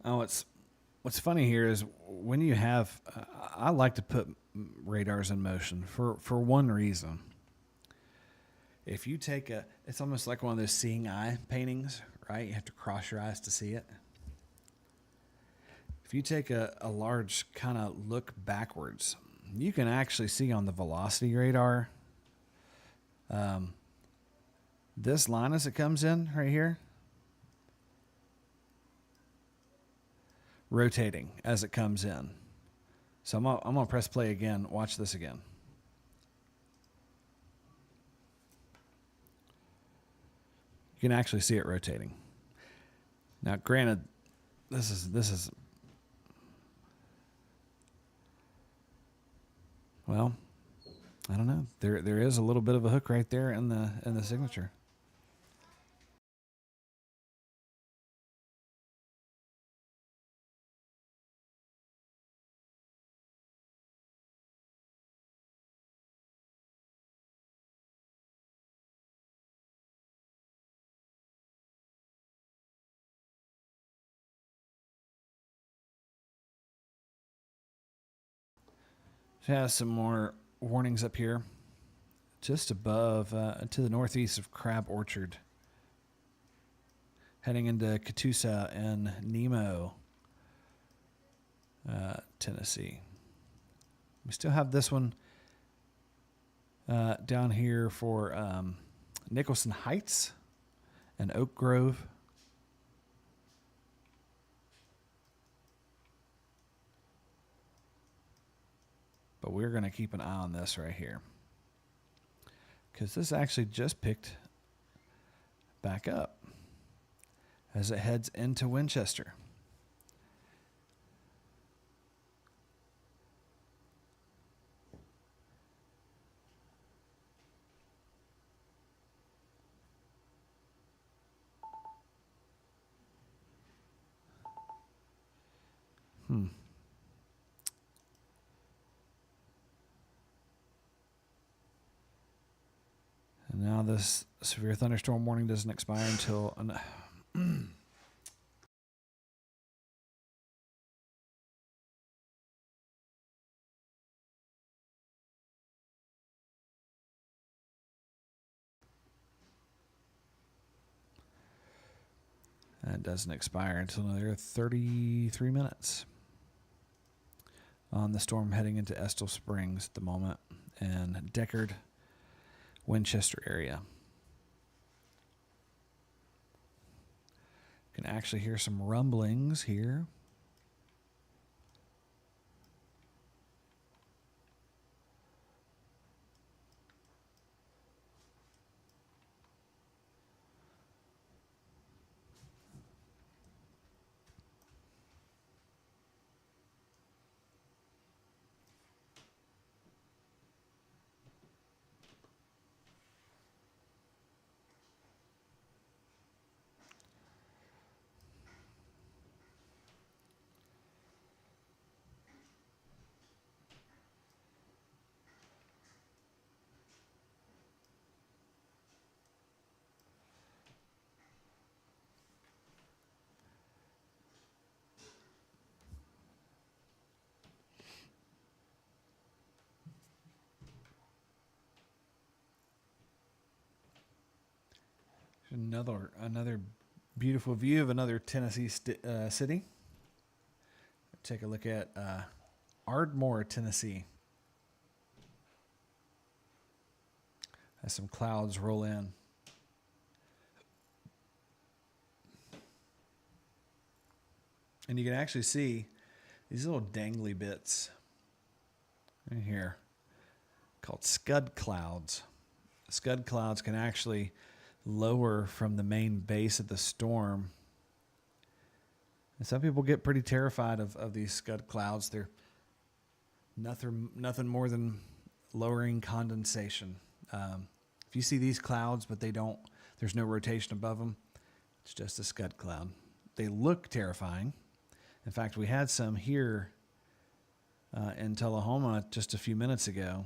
Oh, what's funny here is when you have, I like to put radars in motion for one reason. If you take it's almost like one of those seeing eye paintings, right? You have to cross your eyes to see it. If you take a large kind of look backwards, you can actually see on the velocity radar this line as it comes in right here, rotating as it comes in. So I'm gonna press play again. Watch this again. You can actually see it rotating. Now, granted, this is well, I don't know. There is a little bit of a hook right there in the signature. It has some more warnings up here, just above to the northeast of Crab Orchard, heading into Catoosa and Nemo, Tennessee. We still have this one down here for Nicholson Heights and Oak Grove. But we're going to keep an eye on this right here, because this actually just picked back up as it heads into Winchester. And now this severe thunderstorm warning doesn't expire until... That doesn't expire until another 33 minutes. On the storm heading into Estill Springs at the moment and Deckard, Winchester area. You can actually hear some rumblings here. Another beautiful view of another Tennessee city. Take a look at Ardmore, Tennessee. As some clouds roll in. And you can actually see these little dangly bits right here called scud clouds. Scud clouds can actually lower from the main base of the storm. And some people get pretty terrified of these scud clouds. They're nothing more than lowering condensation. If you see these clouds, but there's no rotation above them, it's just a scud cloud. They look terrifying. In fact, we had some here in Tullahoma just a few minutes ago.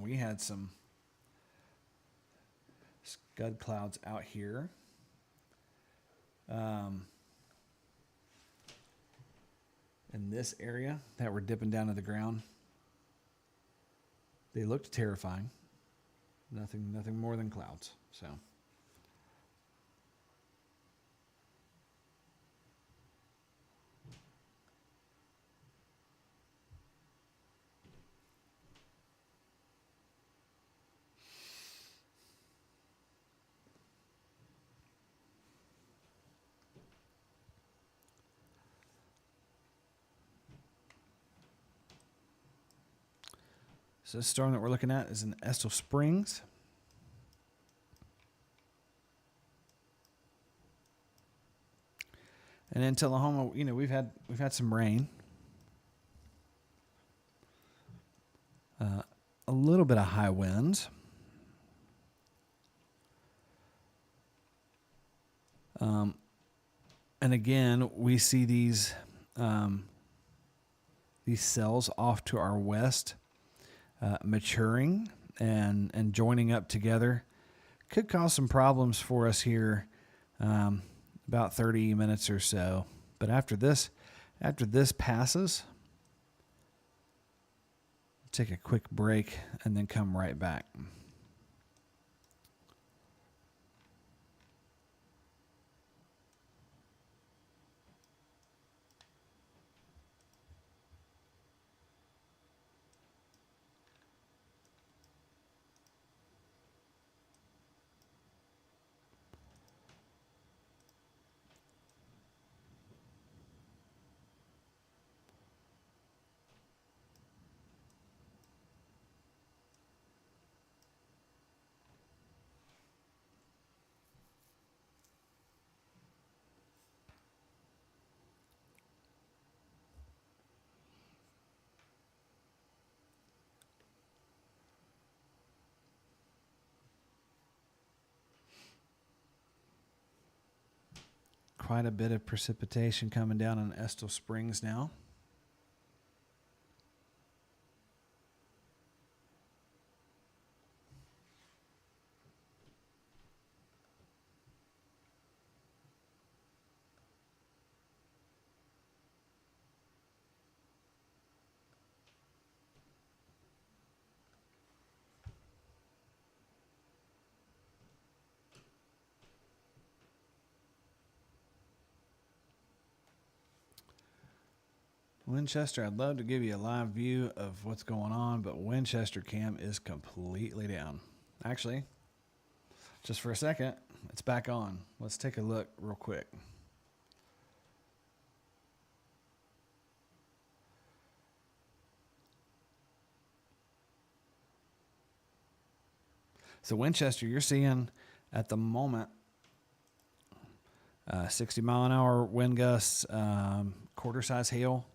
we had some scud clouds out here. In this area that were dipping down to the ground. They looked terrifying. Nothing more than clouds. So. So this storm that we're looking at is in Estill Springs. And in Tullahoma, you know, we've had some rain. A little bit of high winds. And again, we see these cells off to our west maturing and joining up together. Could cause some problems for us here about 30 minutes or so. But after this passes, take a quick break and then come right back. Quite a bit of precipitation coming down in Estill Springs now. Winchester, I'd love to give you a live view of what's going on, but Winchester cam is completely down. Actually, just for a second, it's back on. Let's take a look real quick. So Winchester, you're seeing at the moment 60-mile-an-hour wind gusts, quarter-size hail.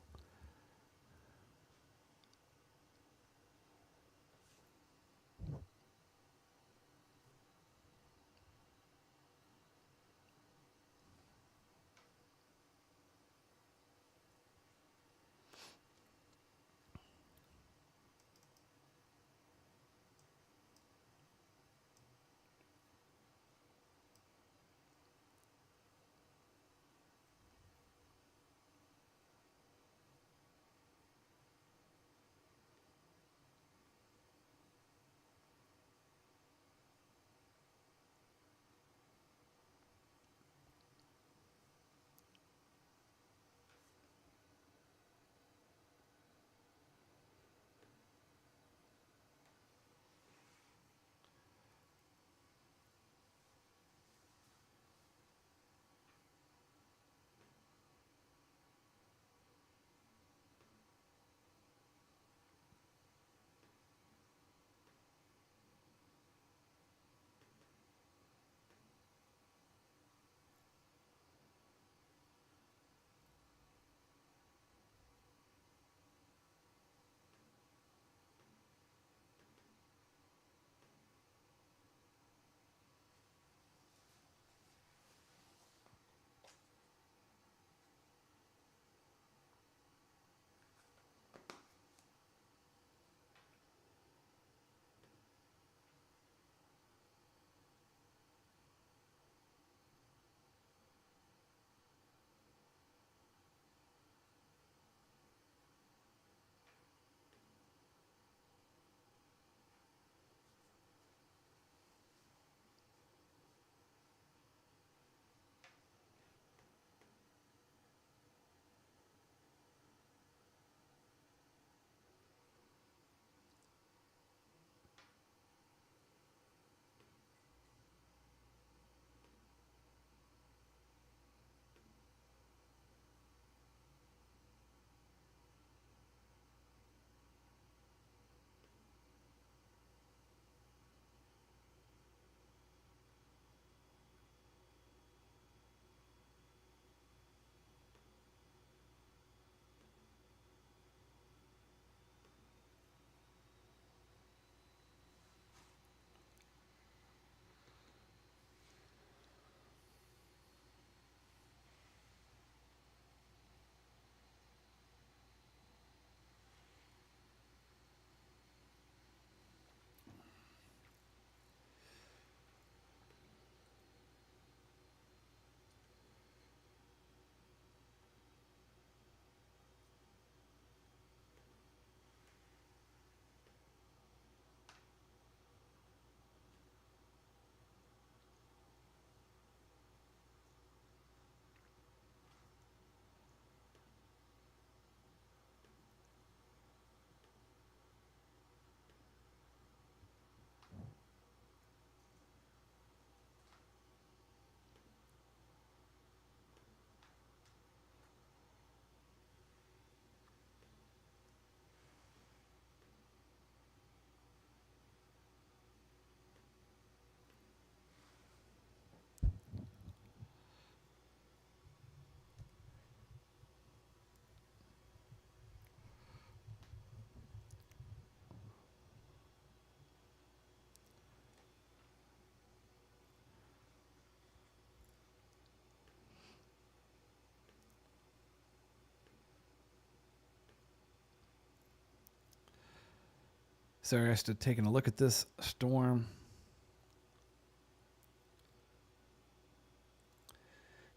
Interested taking a look at this storm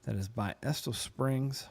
that is by Estill Springs.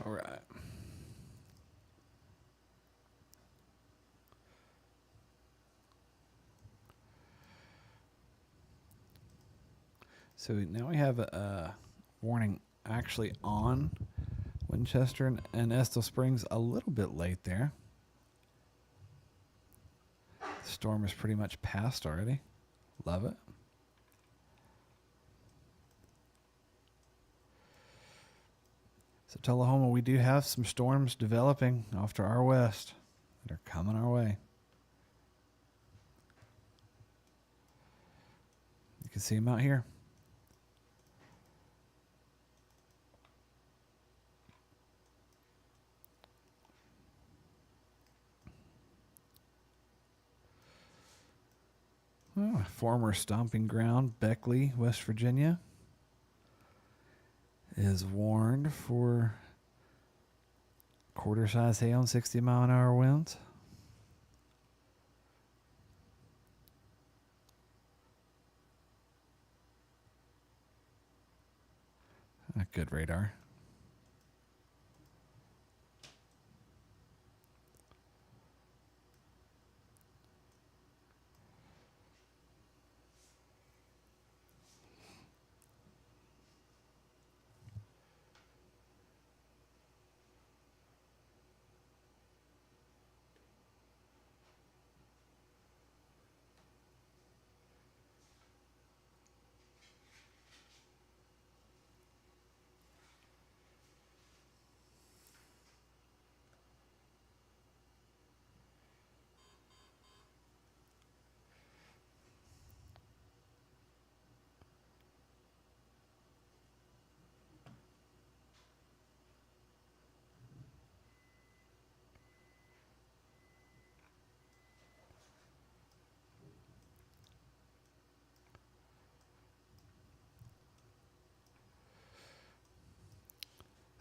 All right. So now we have a warning actually on Winchester and Estill Springs a little bit late there. The storm is pretty much past already. Love it. So Tullahoma, we do have some storms developing off to our west that are coming our way. You can see them out here. Oh, former stomping ground, Beckley, West Virginia, is warned for quarter-size hail and 60-mile-an-hour winds. Good radar.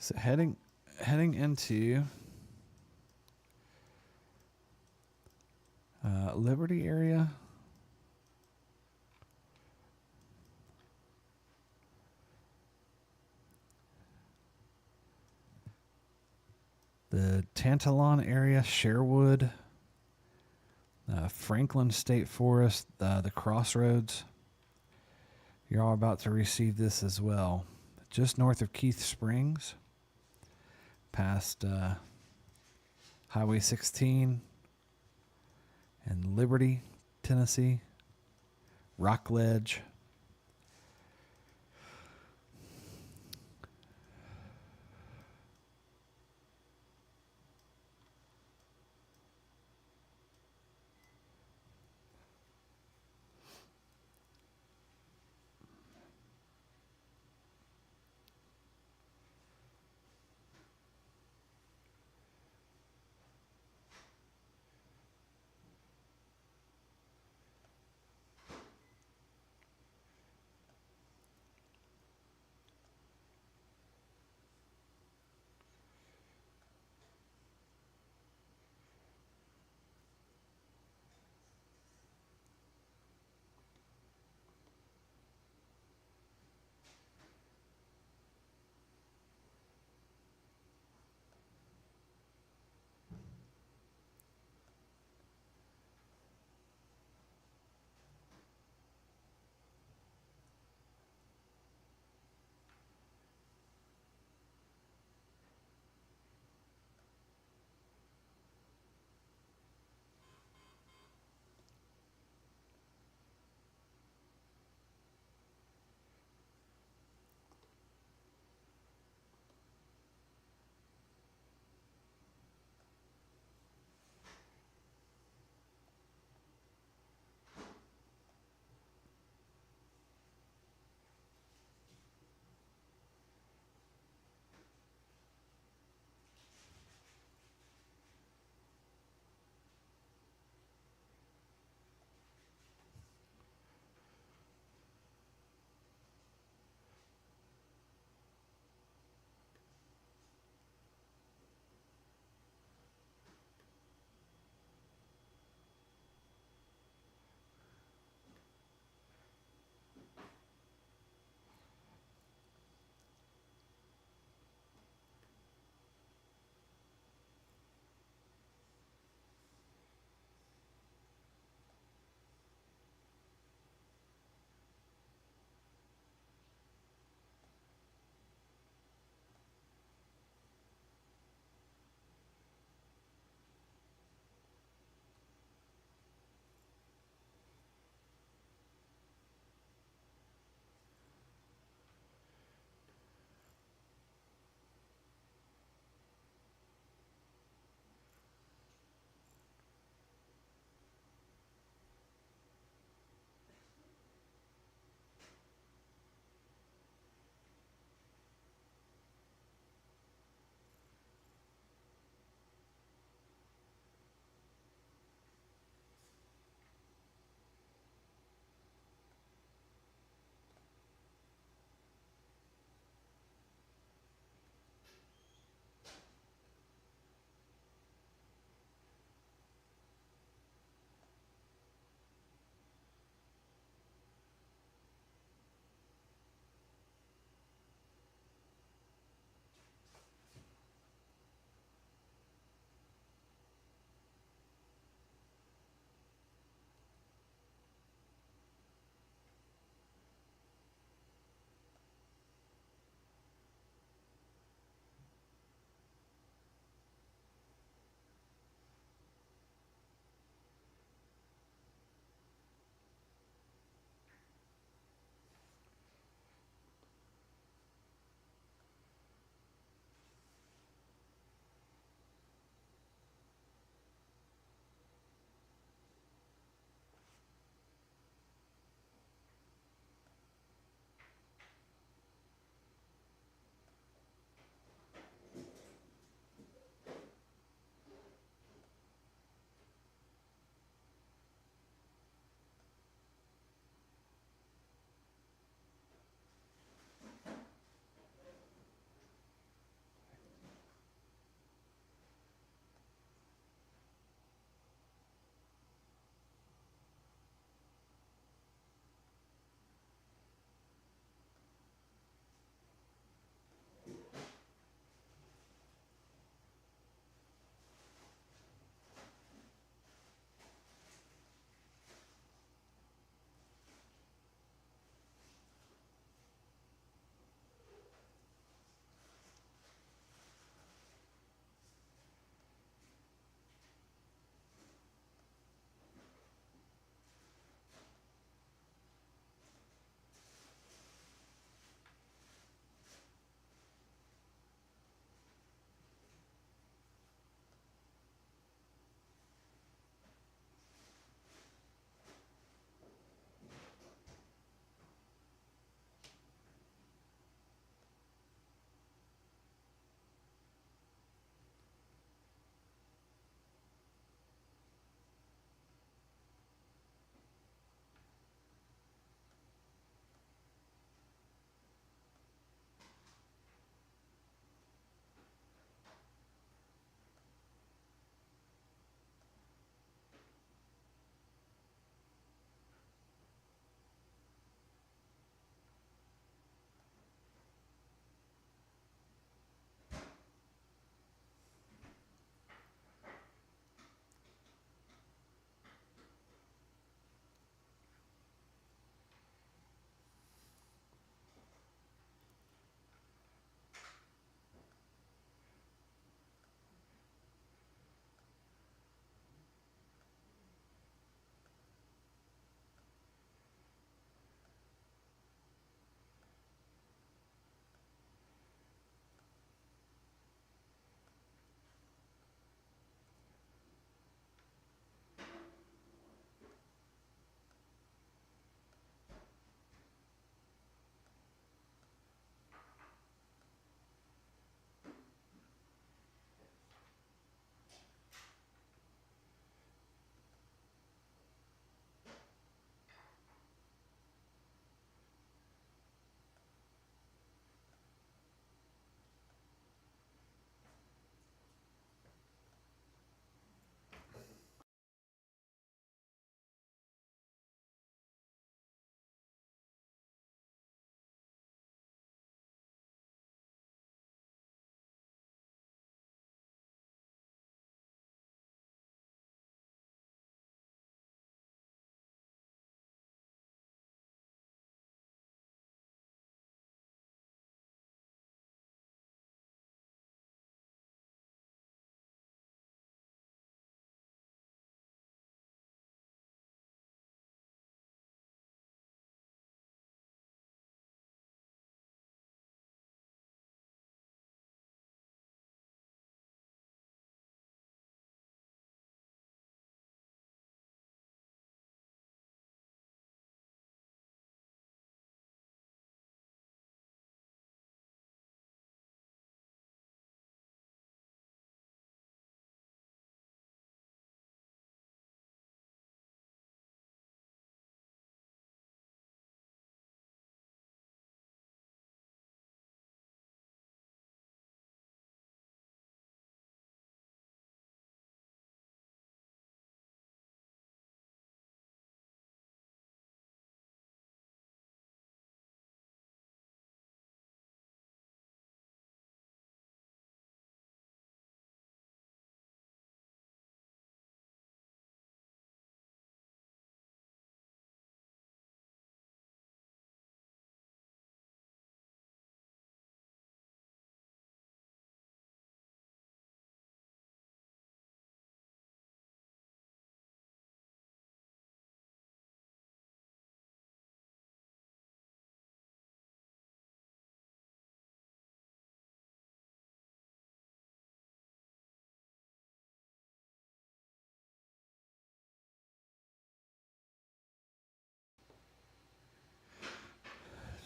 So heading into Liberty area. The Tantalon area, Sherwood, Franklin State Forest, the Crossroads. You're all about to receive this as well. Just north of Keith Springs, past Highway 16 and Liberty, Tennessee, Rockledge.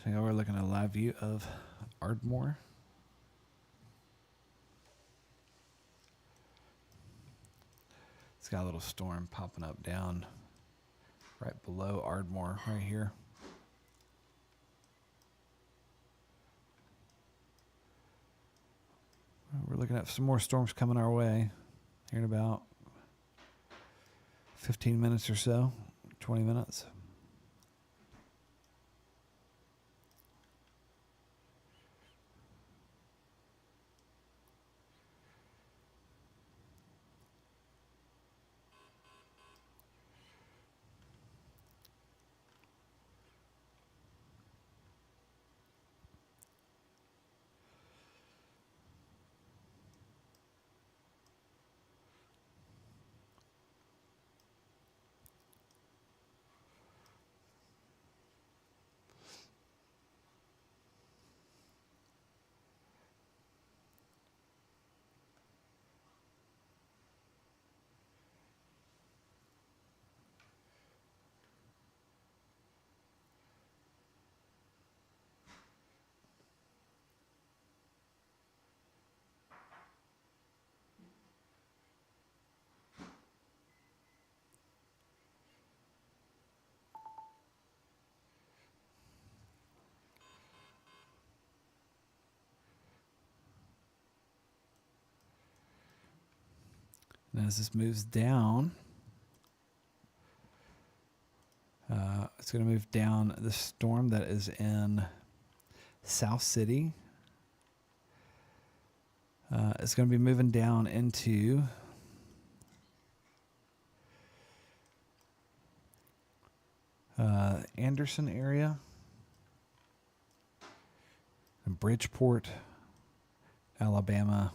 So we're looking at a live view of Ardmore. It's got a little storm popping up down right below Ardmore right here. We're looking at some more storms coming our way here in about 15 minutes or so, 20 minutes. And as this moves down, it's going to move down the storm that is in South City. It's going to be moving down into Anderson area and Bridgeport, Alabama,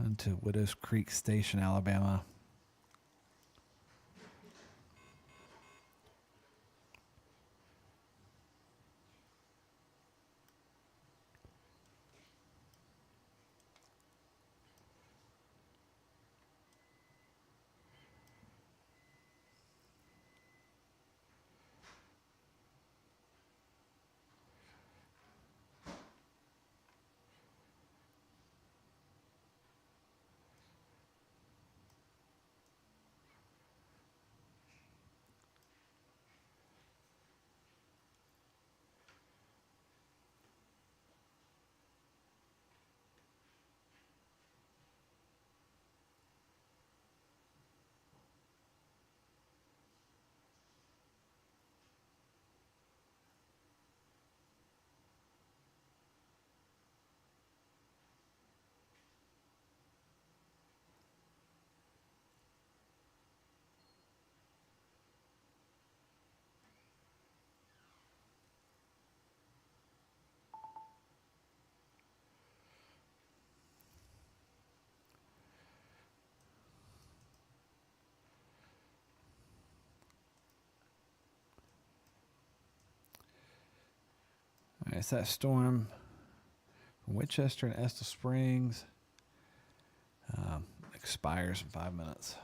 into Widows Creek Station, Alabama. All right, it's that storm from Winchester and Estill Springs. Expires in 5 minutes.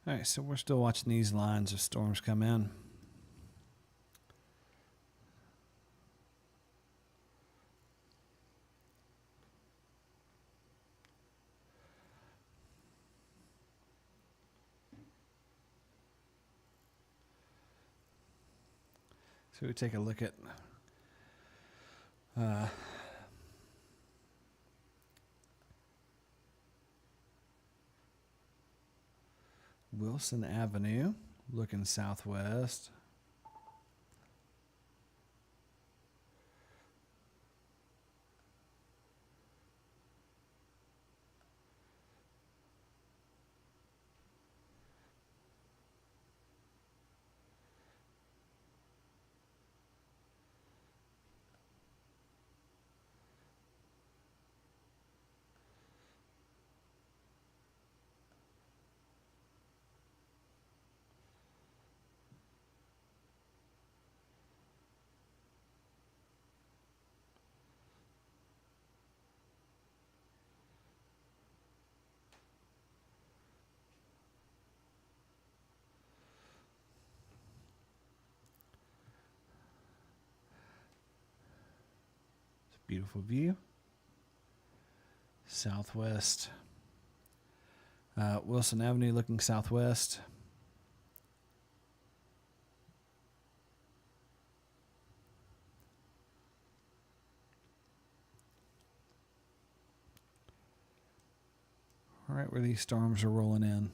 All right, so we're still watching these lines of storms come in. So we take a look at Wilson Avenue, looking southwest. It's a beautiful view. Southwest. Wilson Avenue looking southwest. All right, where these storms are rolling in.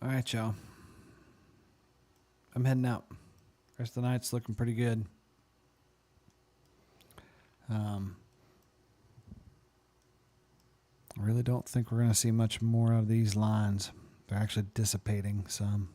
All right, y'all. I'm heading out. Rest of the night's looking pretty good. I really don't think we're going to see much more of these lines. They're actually dissipating some.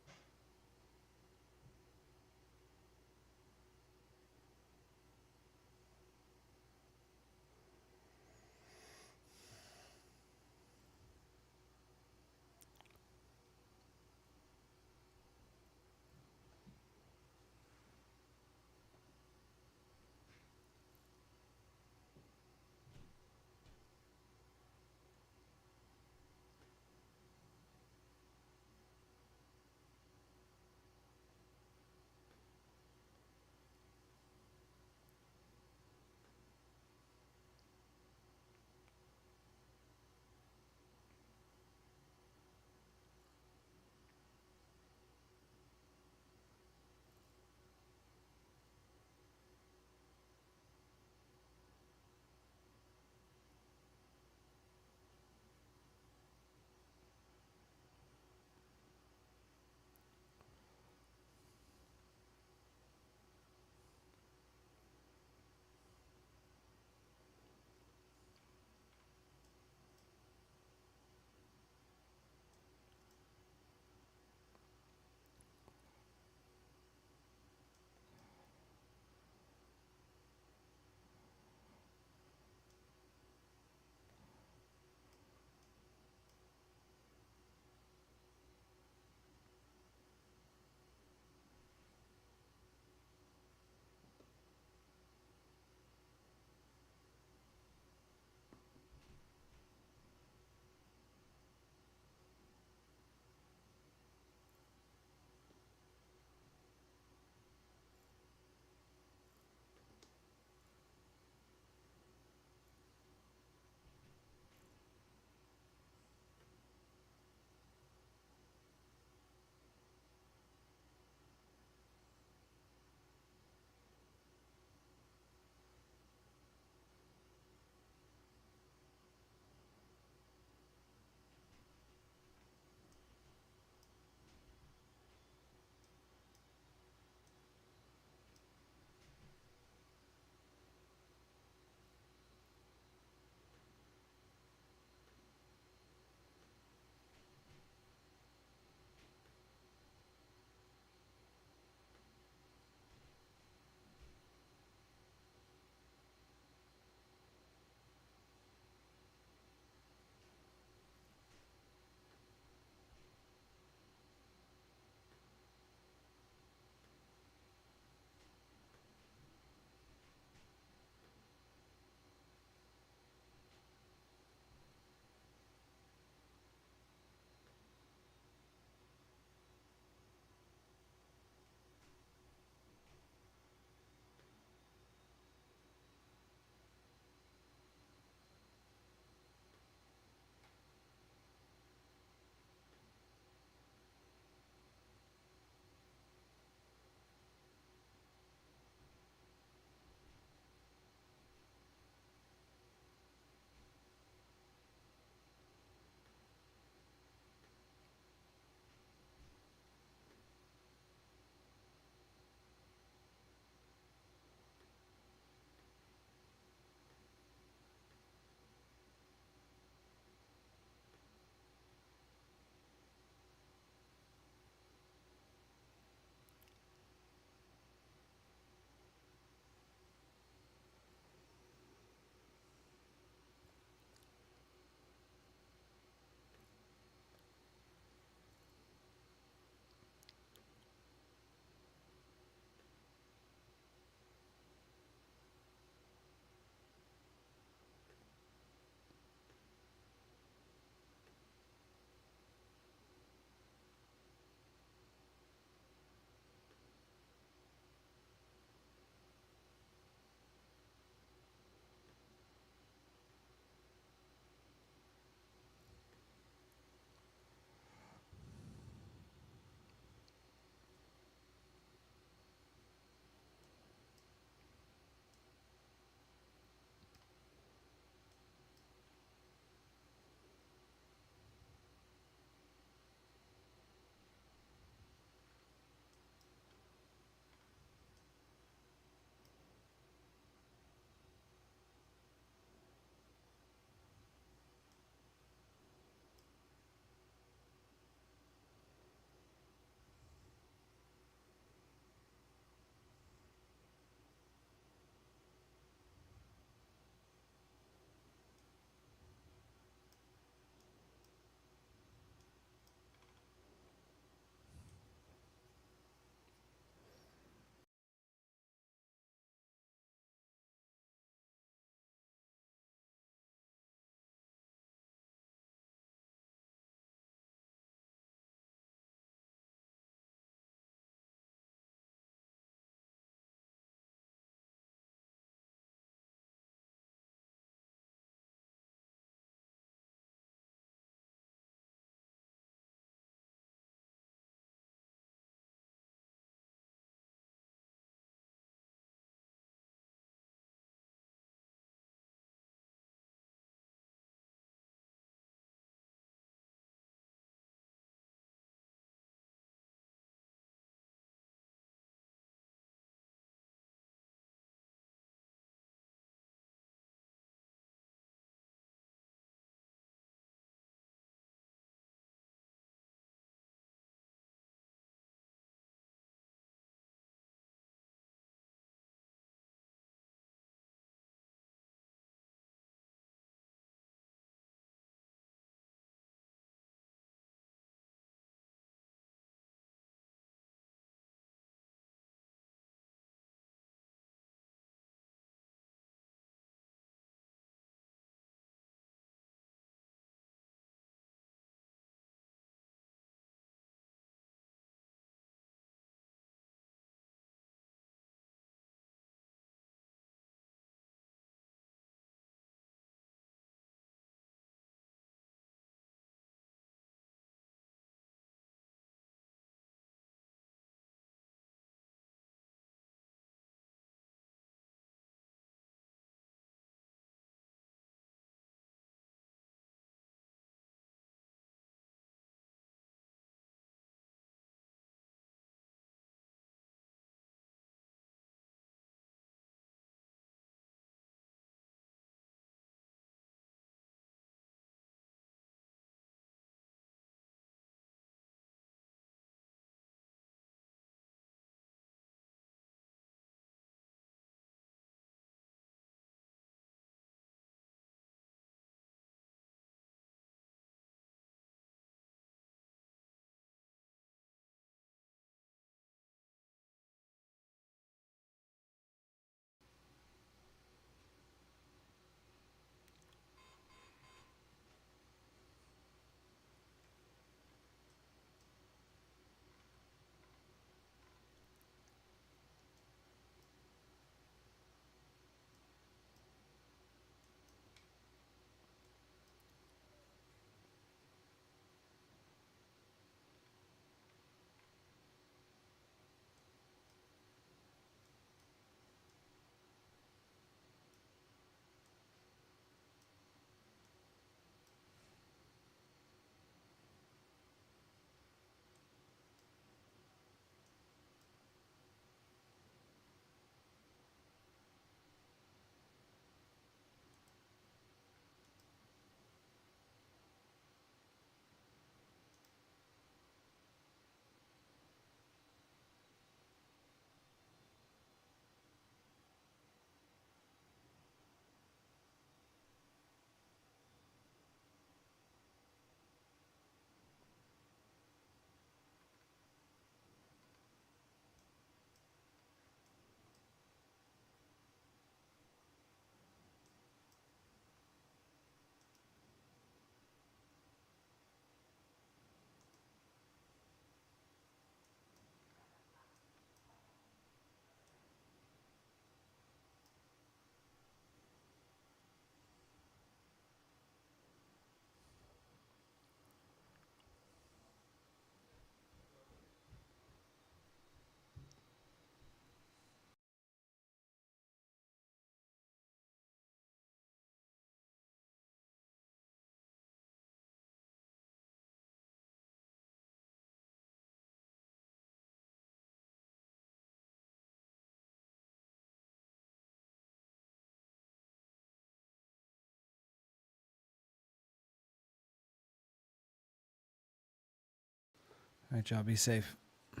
right, y'all. Be safe. I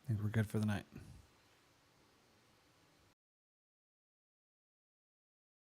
think we're good for the night.